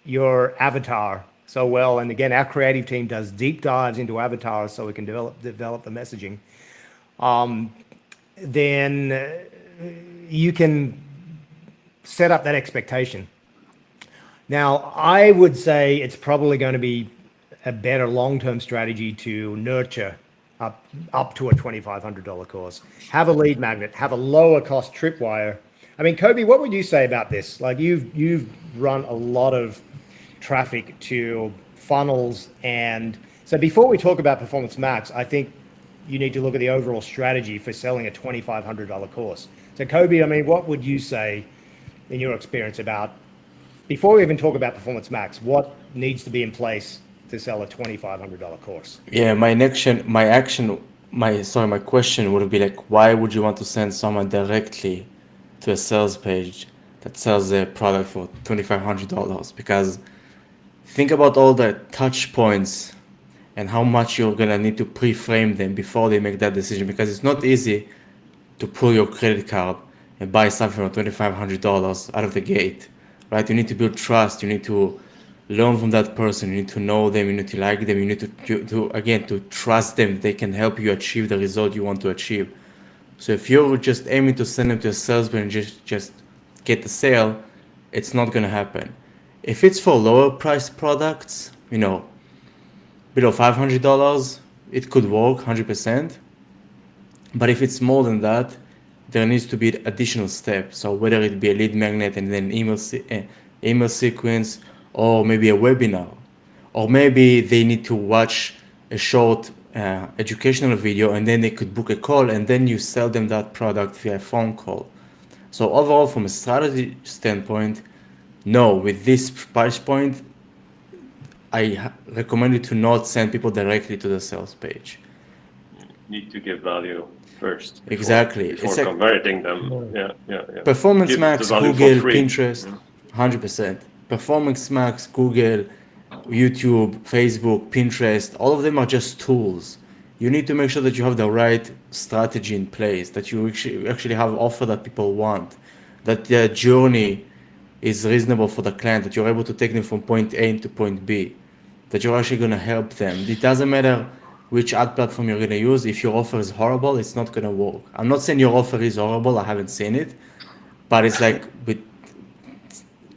your avatar so well, and again, our creative team does deep dives into avatars so we can develop the messaging, then you can set up that expectation. Now, I would say it's probably going to be a better long-term strategy to nurture up to a $2,500 course. Have a lead magnet, have a lower cost tripwire. I mean, Kobi, what would you say about this? Like you've run a lot of traffic to funnels, and so before we talk about Performance Max, I think you need to look at the overall strategy for selling a $2,500 course. So Kobi, I mean, what would you say in your experience about, before we even talk about Performance Max, what needs to be in place to sell a $2,500 course? Yeah, my question would be like, why would you want to send someone directly to a sales page that sells a product for $2,500? Because think about all the touch points and how much you're gonna need to pre-frame them before they make that decision, because it's not easy to pull your credit card and buy something for $2,500 out of the gate, right? You need to build trust. You need to learn from that person. You need to know them. You need to like them. You need to trust them. They can help you achieve the result you want to achieve. So if you're just aiming to send them to a salesman and just get the sale, it's not going to happen. If it's for lower price products, below $500, it could work 100%. But if it's more than that, there needs to be additional steps. So whether it be a lead magnet and then email sequence, or maybe a webinar, or maybe they need to watch a short educational video and then they could book a call and then you sell them that product via phone call. So overall, from a strategy standpoint, no, with this price point, I recommend you to not send people directly to the sales page. Need to give value first. Exactly. Before It's like converting them. Yeah. Performance Give Max, the value for Google, free. Pinterest, 100%. Performance Max, Google, YouTube, Facebook, Pinterest, all of them are just tools. You need to make sure that you have the right strategy in place, that you actually have an offer that people want, that the journey is reasonable for the client, that you're able to take them from point A to point B, that you're actually going to help them. It doesn't matter which ad platform you're going to use. If your offer is horrible, it's not going to work. I'm not saying your offer is horrible. I haven't seen it, but it's like,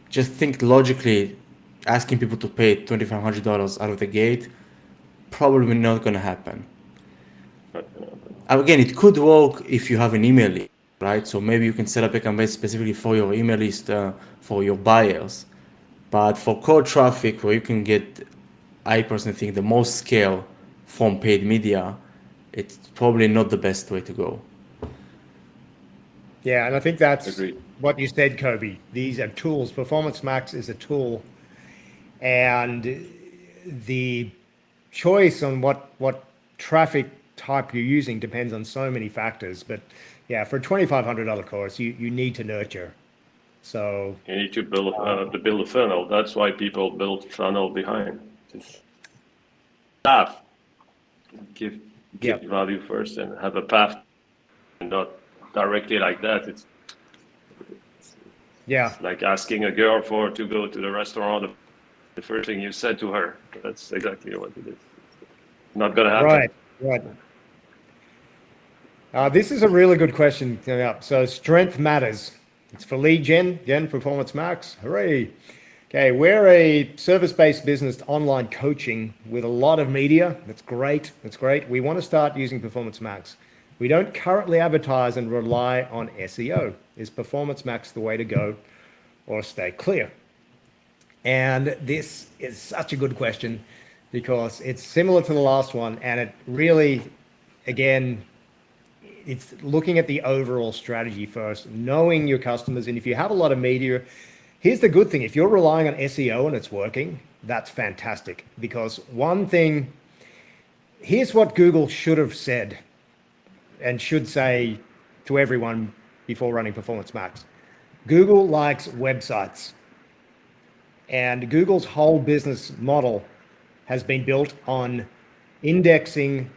just think logically, asking people to pay $2,500 out of the gate, probably not going to happen. Again, it could work if you have an email list, right? So maybe you can set up a campaign specifically for your email list, for your buyers. But for cold traffic, where you can get, I personally think, the most scale from paid media, it's probably not the best way to go. Yeah, and I think that's Agreed. what you said, Kobi. These are tools. Performance Max is a tool, and the choice on what traffic type you're using depends on so many factors. But yeah, for a $2,500 course, you need to nurture. So You need to build a funnel. That's why people build funnel behind. Just path. Give Yep. value first and have a path, and not directly like that. It's yeah, like asking a girl to go to the restaurant. The first thing you said to her. That's exactly what it is. Not gonna happen. right. This is a really good question coming up. So strength matters. It's for lead gen, Performance Max. Hooray. Okay, we're a service-based business online coaching with a lot of media. That's great. That's great. We want to start using Performance Max. We don't currently advertise and rely on SEO. Is Performance Max the way to go or stay clear? And this is such a good question because it's similar to the last one. And it really, again, it's looking at the overall strategy first, knowing your customers. And if you have a lot of media, here's the good thing. If you're relying on SEO and it's working, that's fantastic. Because one thing, here's what Google should have said and should say to everyone before running Performance Max. Google likes websites. And Google's whole business model has been built on indexing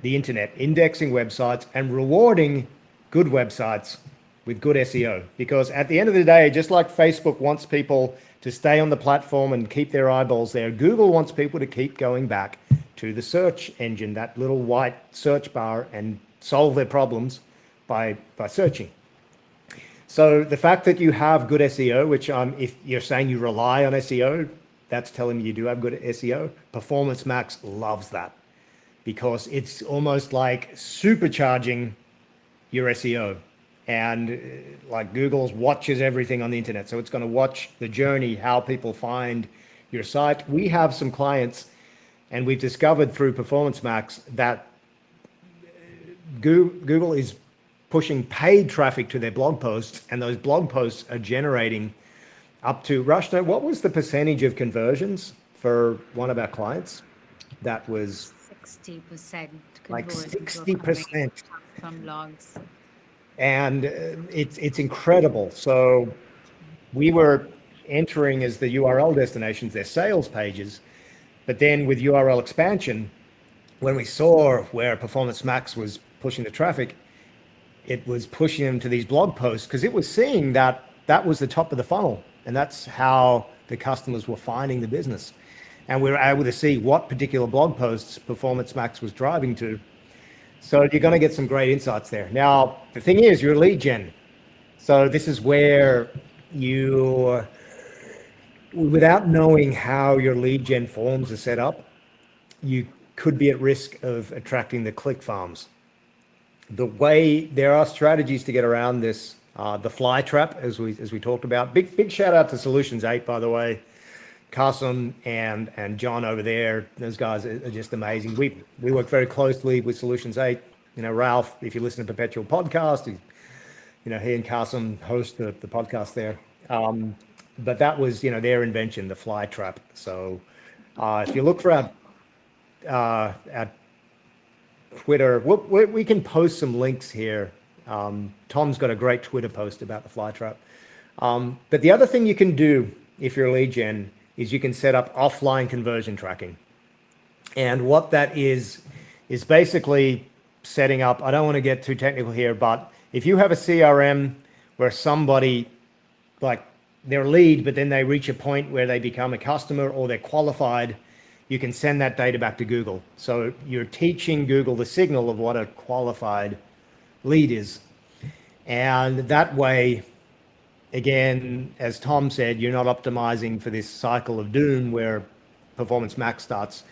the internet, indexing websites and rewarding good websites with good SEO. Because at the end of the day, just like Facebook wants people to stay on the platform and keep their eyeballs there, Google wants people to keep going back to the search engine, that little white search bar, and solve their problems by searching. So the fact that you have good SEO, which if you're saying you rely on SEO, that's telling me you do have good SEO. Performance Max loves that because it's almost like supercharging your SEO. And like Google's watches everything on the internet. So it's going to watch the journey, how people find your site. We have some clients and we've discovered through Performance Max that Google is pushing paid traffic to their blog posts, and those blog posts are generating up to, Rachna, what was the percentage of conversions for one of our clients? That was 60% like conversion 60%. from blogs. And it's incredible. So we were entering as the URL destinations, their sales pages, but then with URL expansion, when we saw where Performance Max was pushing the traffic, it was pushing them to these blog posts because it was seeing that that was the top of the funnel. And that's how the customers were finding the business. And we were able to see what particular blog posts Performance Max was driving to. So you're going to get some great insights there. Now, the thing is, you're lead gen. So this is where you, without knowing how your lead gen forms are set up, you could be at risk of attracting the click farms. The way there are strategies to get around this, the fly trap, as we talked about. Big shout out to Solutions 8, by the way. Carson and John over there, those guys are just amazing. We work very closely with Solutions 8. You know, Ralph, if you listen to Perpetual Podcast, he and Carson host the podcast there. But that was, their invention, the fly trap. So if you look for our Twitter, we can post some links here. Tom's got a great Twitter post about the fly trap. But the other thing you can do if you're a lead gen is you can set up offline conversion tracking. And what that is basically setting up, I don't want to get too technical here, but if you have a CRM where somebody, like they're a lead, but then they reach a point where they become a customer or they're qualified, you can send that data back to Google. So you're teaching Google the signal of what a qualified lead is. And that way, again, as Tom said, you're not optimizing for this cycle of doom where Performance Max starts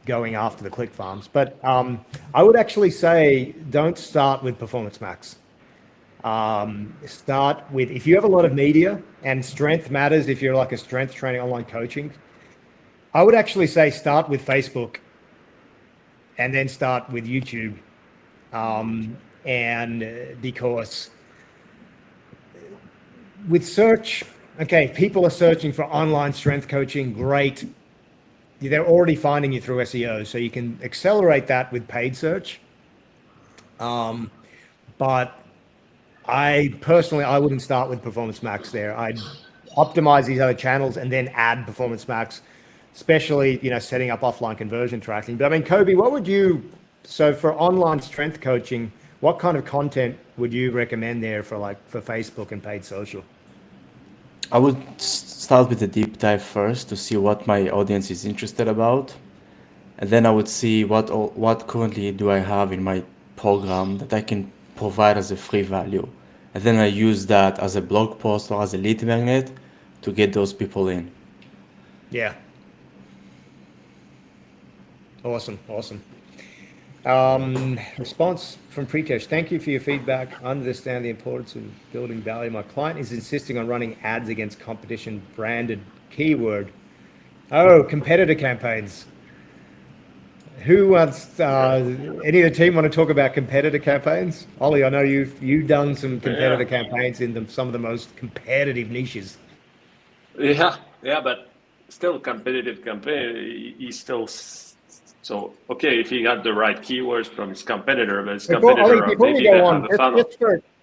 going after the click farms. But I would actually say don't start with Performance Max. Start with, if you have a lot of media, and strength matters if you're like a strength training online coaching, I would actually say start with Facebook and then start with YouTube. And because with search, okay, people are searching for online strength coaching, great. They're already finding you through SEO, so you can accelerate that with paid search. But I wouldn't start with Performance Max there. I'd optimize these other channels and then add Performance Max, especially, setting up offline conversion tracking. But I mean, Kobi, so for online strength coaching, what kind of content would you recommend there for Facebook and paid social? I would start with a deep dive first to see what my audience is interested about, and then I would see what currently do I have in my program that I can provide as a free value. And then I use that as a blog post or as a lead magnet to get those people in. Yeah. Awesome. Response from Pritesh. Thank you for your feedback. I understand the importance of building value. My client is insisting on running ads against competition branded keyword. Oh, competitor campaigns. Who wants, any of the team want to talk about competitor campaigns? Ollie, I know you've done some competitor campaigns in some of the most competitive niches. Yeah, but still competitive campaign. He's still so okay if he got the right keywords from his competitor, but his competitor Before we maybe go they on, have a funnel.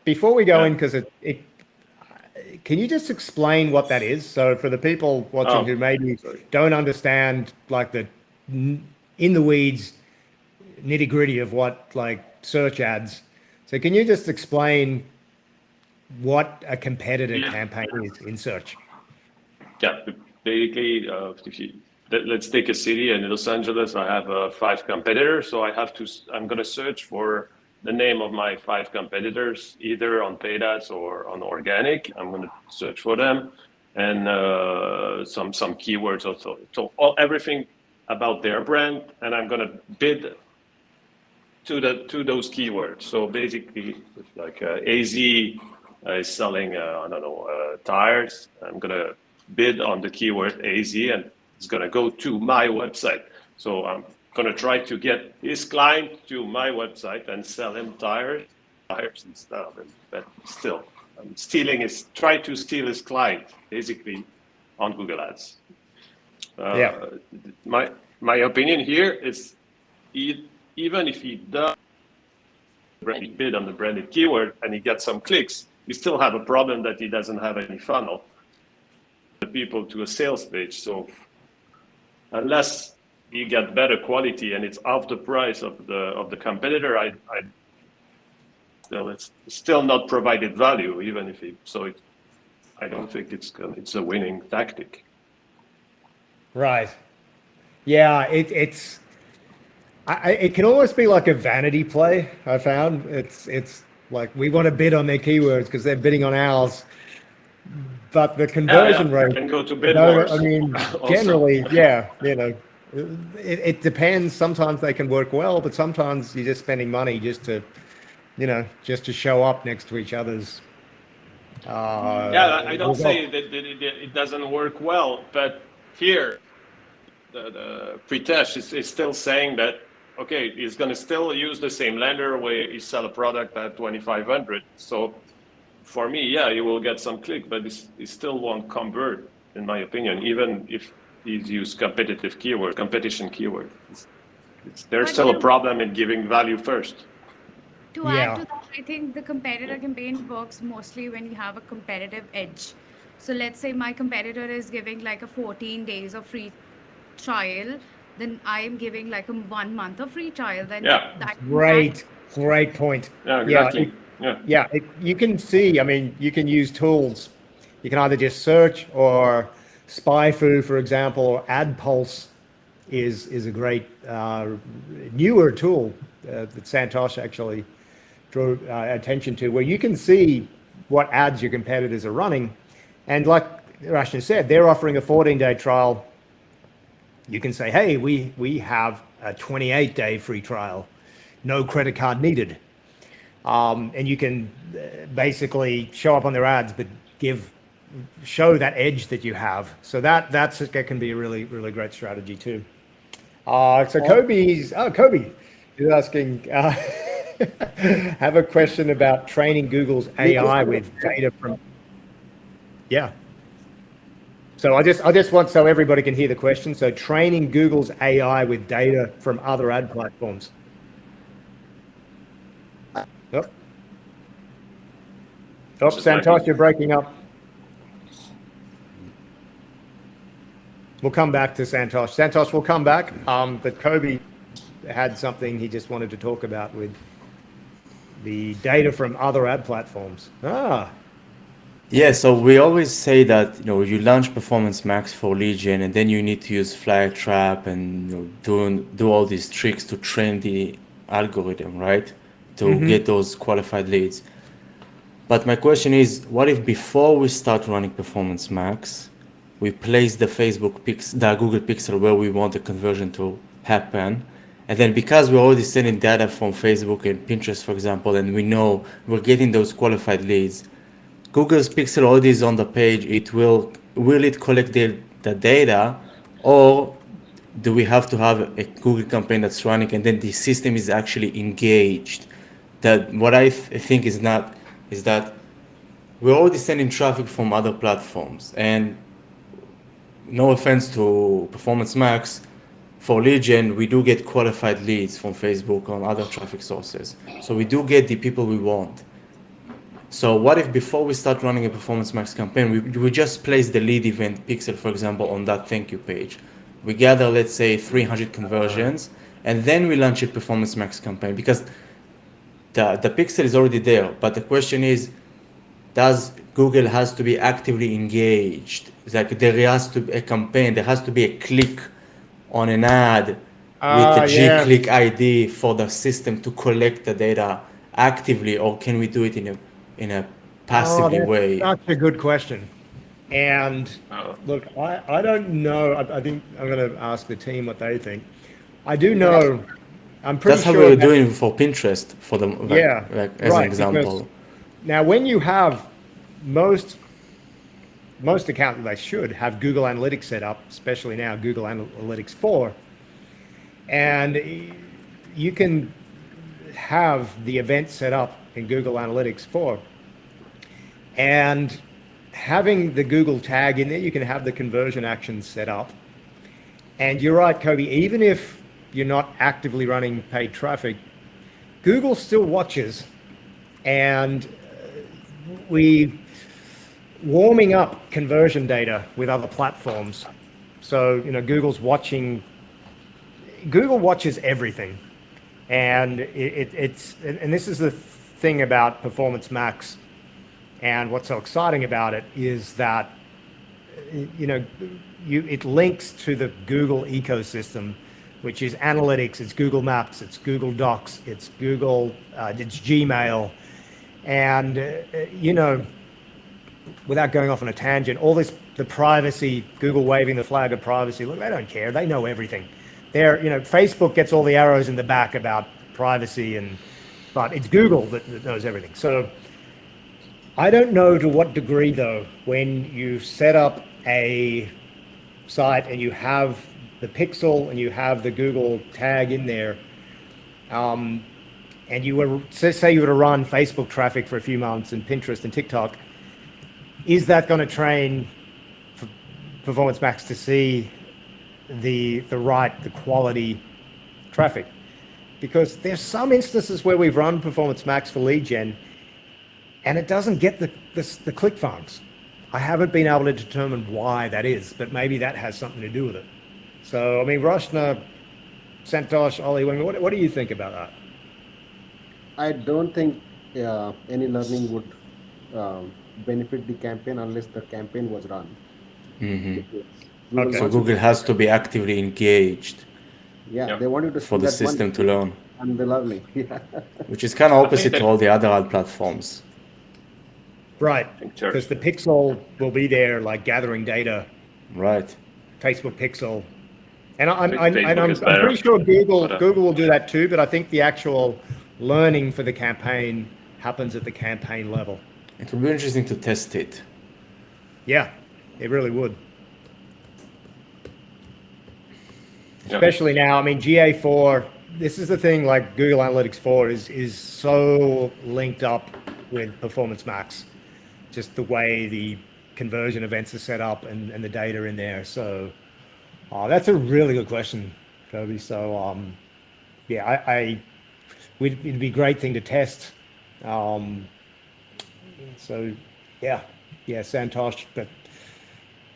before we go in, because can you just explain what that is? So for the people watching who maybe don't understand like the in the weeds nitty gritty of what like search ads. So can you just explain what a competitor campaign is in search? Yeah, basically, let's take a city in Los Angeles. I have 5 competitors, so I'm going to search for the name of my 5 competitors, either on paid ads or on organic. I'm going to search for them and some keywords also. So everything about their brand, and I'm going to bid to those keywords. So basically, like AZ is selling, tires. I'm going to bid on the keyword AZ, and it's going to go to my website. So I'm going to try to get his client to my website and sell him tires and stuff. But still, I'm trying to steal his client, basically, on Google Ads. My opinion here is, even if he does bid on the branded keyword and he gets some clicks, you still have a problem that he doesn't have any funnel the people to a sales page. So unless you get better quality and it's half the price of the competitor, it's still not provided value, even if I don't think it's a winning tactic. Right. Yeah, it can almost be like a vanity play. I found it's like we want to bid on their keywords because they're bidding on ours, but the conversion rate can go to bid wars. I mean, generally, it depends. Sometimes they can work well, but sometimes you're just spending money just to show up next to each other's. I don't say that it doesn't work well, but here the Pritesh is still saying that, okay, he's going to still use the same lender where he sell a product at 2,500. So for me, he will get some click, but he still won't convert, in my opinion, even if he's used competition keyword. There's still a problem in giving value first. To add to that, I think the competitor campaign works mostly when you have a competitive edge. So let's say my competitor is giving like a 14 days of free trial, then I am giving like a 1 month of free trial. Then great point. Yeah, exactly. You can see. I mean, you can use tools. You can either just search, or SpyFu, for example, or AdPulse is a great newer tool that Santosh actually drew attention to, where you can see what ads your competitors are running, and like Rachna said, they're offering a 14-day trial. You can say, hey, we have a 28-day free trial, no credit card needed. And you can basically show up on their ads, but show that edge that you have. So that can be a really, really great strategy too. So Kobi is asking, have a question about training Google's AI with data from, So I just want, so everybody can hear the question. So training Google's AI with data from other ad platforms. Santosh, you're breaking up. We'll come back to Santosh. Santosh will come back, but Kobi had something he just wanted to talk about with the data from other ad platforms. Yeah, so we always say that you launch Performance Max for lead gen, and then you need to use Flag Trap and do all these tricks to train the algorithm, right? to get those qualified leads. But my question is, what if before we start running Performance Max, we place the the Google Pixel where we want the conversion to happen, and then because we're already sending data from Facebook and Pinterest, for example, and we know we're getting those qualified leads, Google's Pixel already is on the page. Will it collect the data, or do we have to have a Google campaign that's running and then the system is actually engaged? That what I think is that we're already sending traffic from other platforms, and no offense to Performance Max, for lead gen, we do get qualified leads from Facebook on other traffic sources. So we do get the people we want. So what if before we start running a Performance Max campaign, we just place the lead event pixel, for example, on that thank you page. We gather, let's say, 300 conversions, and then we launch a Performance Max campaign, because the pixel is already there. But the question is, does Google has to be actively engaged? Like there has to be a campaign, there has to be a click on an ad with the G-Click ID for the system to collect the data actively, or can we do it in a passively way? That's a good question. And look, I don't know. I think I'm going to ask the team what they think. I do know. I'm pretty That's how sure we were doing for Pinterest, for the as an example. Now, when you have most accounts, they should have Google Analytics set up, especially now Google Analytics 4, and you can have the event set up in Google Analytics 4, and having the Google tag in there, you can have the conversion actions set up. And you're right, Kobi, even if you're not actively running paid traffic, Google still watches, and we warming up conversion data with other platforms. So, Google watches everything. And and this is the thing about Performance Max, and what's so exciting about it is that, it links to the Google ecosystem, which is analytics, it's Google Maps, it's Google Docs, it's it's Gmail. And, without going off on a tangent, all this, the privacy, Google waving the flag of privacy, look, they don't care. They know everything. Facebook gets all the arrows in the back about privacy, but it's Google that knows everything. So I don't know to what degree, though, when you set up a site and you have the pixel and you have the Google tag in there, and you were, say you were to run Facebook traffic for a few months and Pinterest and TikTok, is that going to train Performance Max to see the quality traffic? Because there's some instances where we've run Performance Max for lead gen and it doesn't get the click farms. I haven't been able to determine why that is, but maybe that has something to do with it. So, I mean, Rachna, Santosh, Ollie, what do you think about that? I don't think any learning would benefit the campaign unless the campaign was run. So Google has to be actively engaged. Yeah, they want you to for the system to learn. And the learning. Which is kind of opposite to all the other ad platforms. Right, because the pixel will be there, like gathering data. Right. Facebook pixel, and I'm pretty sure Google will do that too. But I think the actual learning for the campaign happens at the campaign level. It would be interesting to test it. Yeah, it really would. Especially now, I mean, GA4. This is the thing. Like Google Analytics 4 is so linked up with Performance Max. Just the way the conversion events are set up and the data in there. So that's a really good question, Kobi. So yeah, it'd be a great thing to test. So yeah, Santosh, but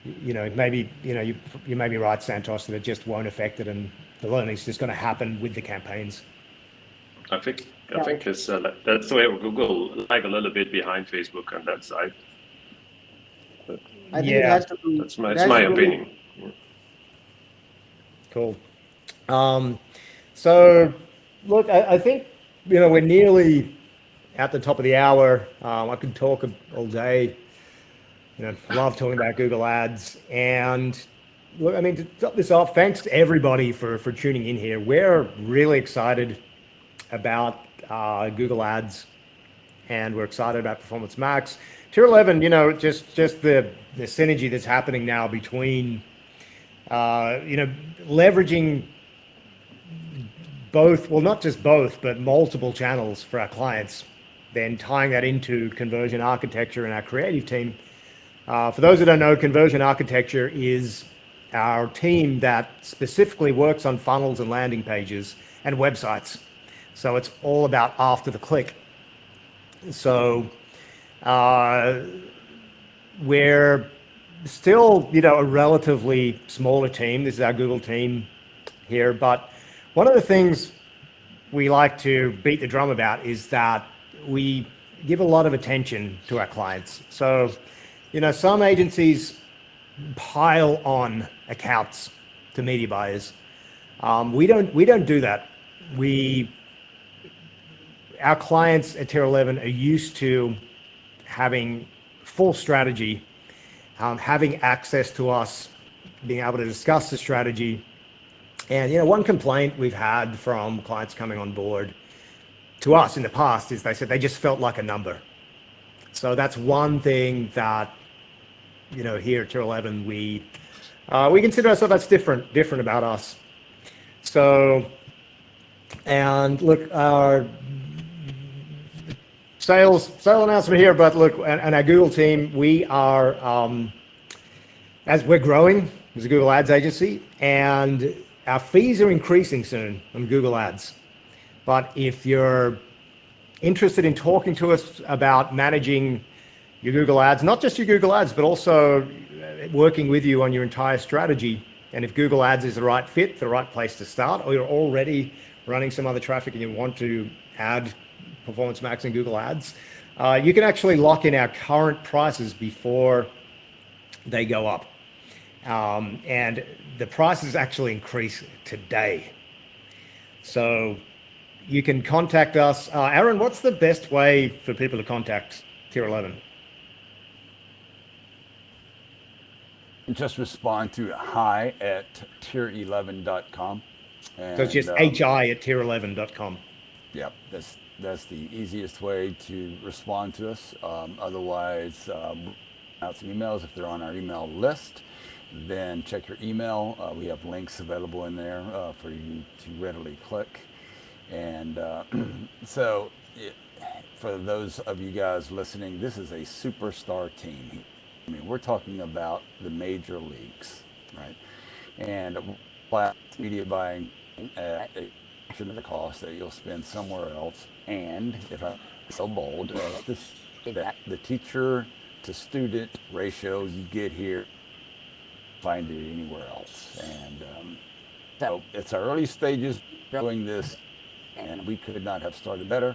maybe you may be right, Santosh, that it just won't affect it, and the learning's just going to happen with the campaigns. I think it's that's the way Google lag a little bit behind Facebook on that side. But I think it has to be. That's my opinion. Yeah. Cool. So look, I think we're nearly at the top of the hour. I could talk all day. Love talking about Google Ads. And look, I mean, to top this off, thanks to everybody for tuning in here. We're really excited about Google Ads, and we're excited about Performance Max. Tier 11, just the synergy that's happening now between, leveraging both, well, not just both, but multiple channels for our clients, then tying that into conversion architecture and our creative team. For those that don't know, conversion architecture is our team that specifically works on funnels and landing pages and websites. So it's all about after the click. So we're still, a relatively smaller team. This is our Google team here. But one of the things we like to beat the drum about is that we give a lot of attention to our clients. So, some agencies pile on accounts to media buyers. We don't do that. Our clients at Tier 11 are used to having full strategy, having access to us, being able to discuss the strategy. And one complaint we've had from clients coming on board to us in the past is they said they just felt like a number. So that's one thing that here at Tier 11 we consider ourselves that's different about us. So, and look, our sales announcement here, but look, and our Google team, we are as we're growing as a Google Ads agency, and our fees are increasing soon on Google Ads. But if you're interested in talking to us about managing your Google Ads, not just your Google Ads, but also working with you on your entire strategy, and if Google Ads is the right fit, the right place to start, or you're already running some other traffic and you want to add Performance Max and Google Ads, you can actually lock in our current prices before they go up. And the prices actually increase today. So you can contact us. Aaron, what's the best way for people to contact Tier 11? Just respond to hi@tier11.com. So it's just hi@tier11.com. Yep, that's the easiest way to respond to us. Otherwise, out some emails if they're on our email list. Then check your email. We have links available in there for you to readily click. And so, for those of you guys listening, this is a superstar team. I mean, we're talking about the major leagues, right? And media buying at a fraction of the cost that you'll spend somewhere else. And if I'm so bold, that the teacher to student ratio you get here, find it anywhere else. And so it's our early stages doing this, and we could not have started better.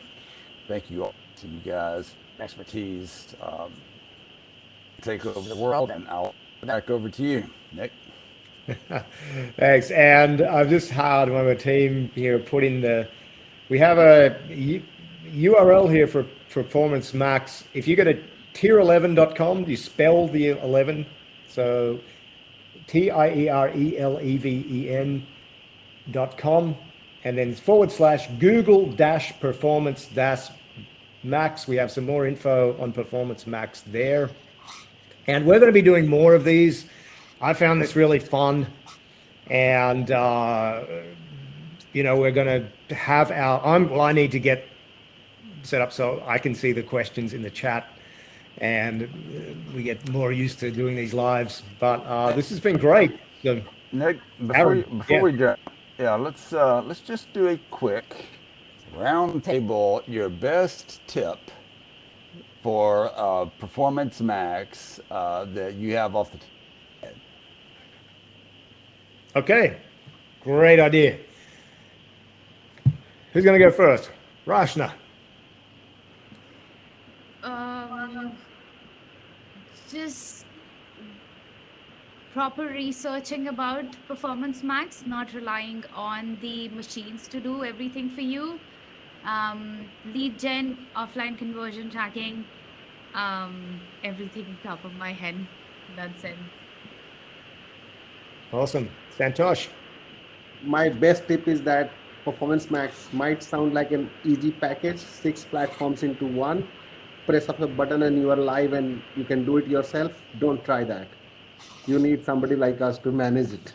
Thank you all to you guys, expertise, take over the world, and I'll back over to you, Nick. Thanks. And I've just had one of the team here put in we have a URL here for Performance Max. If you go to tier11.com, you spell the 11. So TIERELEVEN.com, and then /Google-Performance-Max. We have some more info on Performance Max there. And we're going to be doing more of these. I found this really fun. And, we're going to have I need to get set up so I can see the questions in the chat, and we get more used to doing these lives. But this has been great. So, Nick, Aaron, before we jump, let's just do a quick round table. Your best tip for Performance Max that you have off the top of your head. Okay, great idea. Who's going to go first? Rachna. Just proper researching about Performance Max, not relying on the machines to do everything for you. lead gen, offline conversion tracking, everything top of my head. That's it. Awesome. Santosh. My best tip is that Performance Max might sound like an easy package, 6 platforms into one. Press of a button and you are live and you can do it yourself. Don't try that. You need somebody like us to manage it.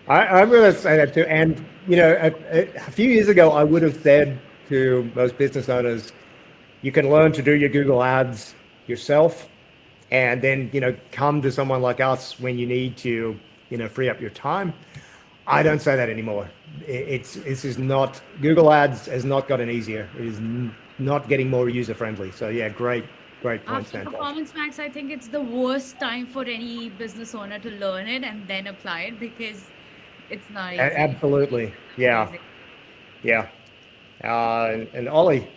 I'm going to say that too. And, a few years ago, I would have said to most business owners, you can learn to do your Google ads yourself and then, come to someone like us when you need to, free up your time. I don't say that anymore. This is not, Google ads has not gotten easier. It is not getting more user friendly. So yeah, great point, After Santosh. Performance Max, I think it's the worst time for any business owner to learn it and then apply it because it's not easy. Absolutely. Yeah. Amazing. Yeah. And Ollie.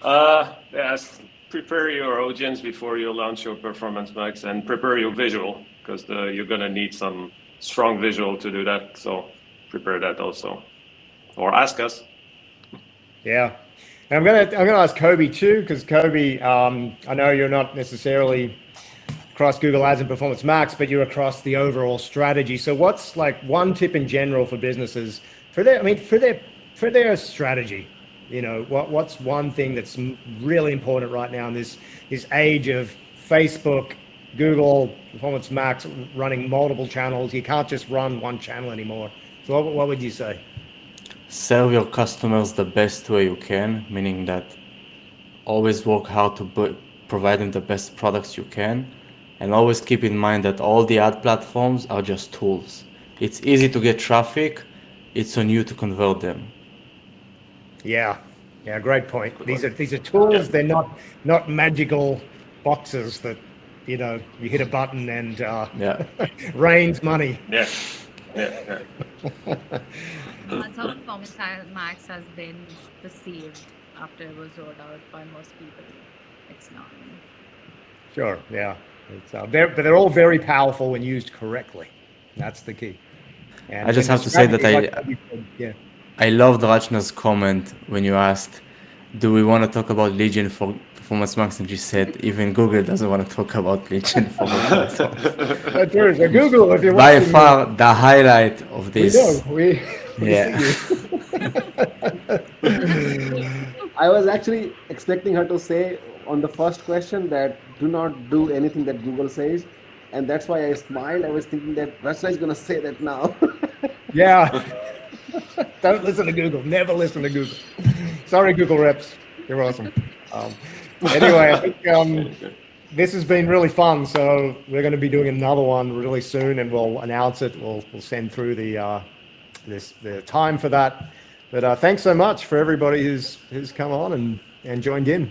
Yes, prepare your audience before you launch your Performance Max and prepare your visual because you're gonna need some strong visual to do that. So prepare that also, or ask us. Yeah. And I'm gonna ask Kobi too, because Kobi, I know you're not necessarily across Google Ads and Performance Max, but you're across the overall strategy. So what's like one tip in general for businesses for their strategy? What's one thing that's really important right now in this age of Facebook, Google, Performance Max running multiple channels? You can't just run one channel anymore. So what would you say? Serve your customers the best way you can, meaning that always work hard to provide them the best products you can, and always keep in mind that all the ad platforms are just tools. It's easy to get traffic, it's on you to convert them. Yeah, great point. These are tools. They're not magical boxes that you hit a button and Yeah. rains money. Yeah. That's how Performance Max has been perceived after it was rolled out by most people. It's not. Sure, yeah. But they're all very powerful when used correctly. That's the key. And I just when have to say that yeah. I loved Rachna's comment when you asked, do we want to talk about Legion for Performance Max? And she said, even Google doesn't want to talk about Legion for Performance Max. That's true. So Google, if you're By watching, far, the highlight of we this. know. We Yeah. see you. I was actually expecting her to say on the first question that do not do anything that Google says. And that's why I smiled. I was thinking that Rachna is going to say that now. Yeah. Don't listen to Google. Never listen to Google. Sorry, Google reps. You're awesome. Anyway, I think this has been really fun. So we're going to be doing another one really soon, and we'll announce it. We'll send through the time for that. But thanks so much for everybody who's come on and joined in.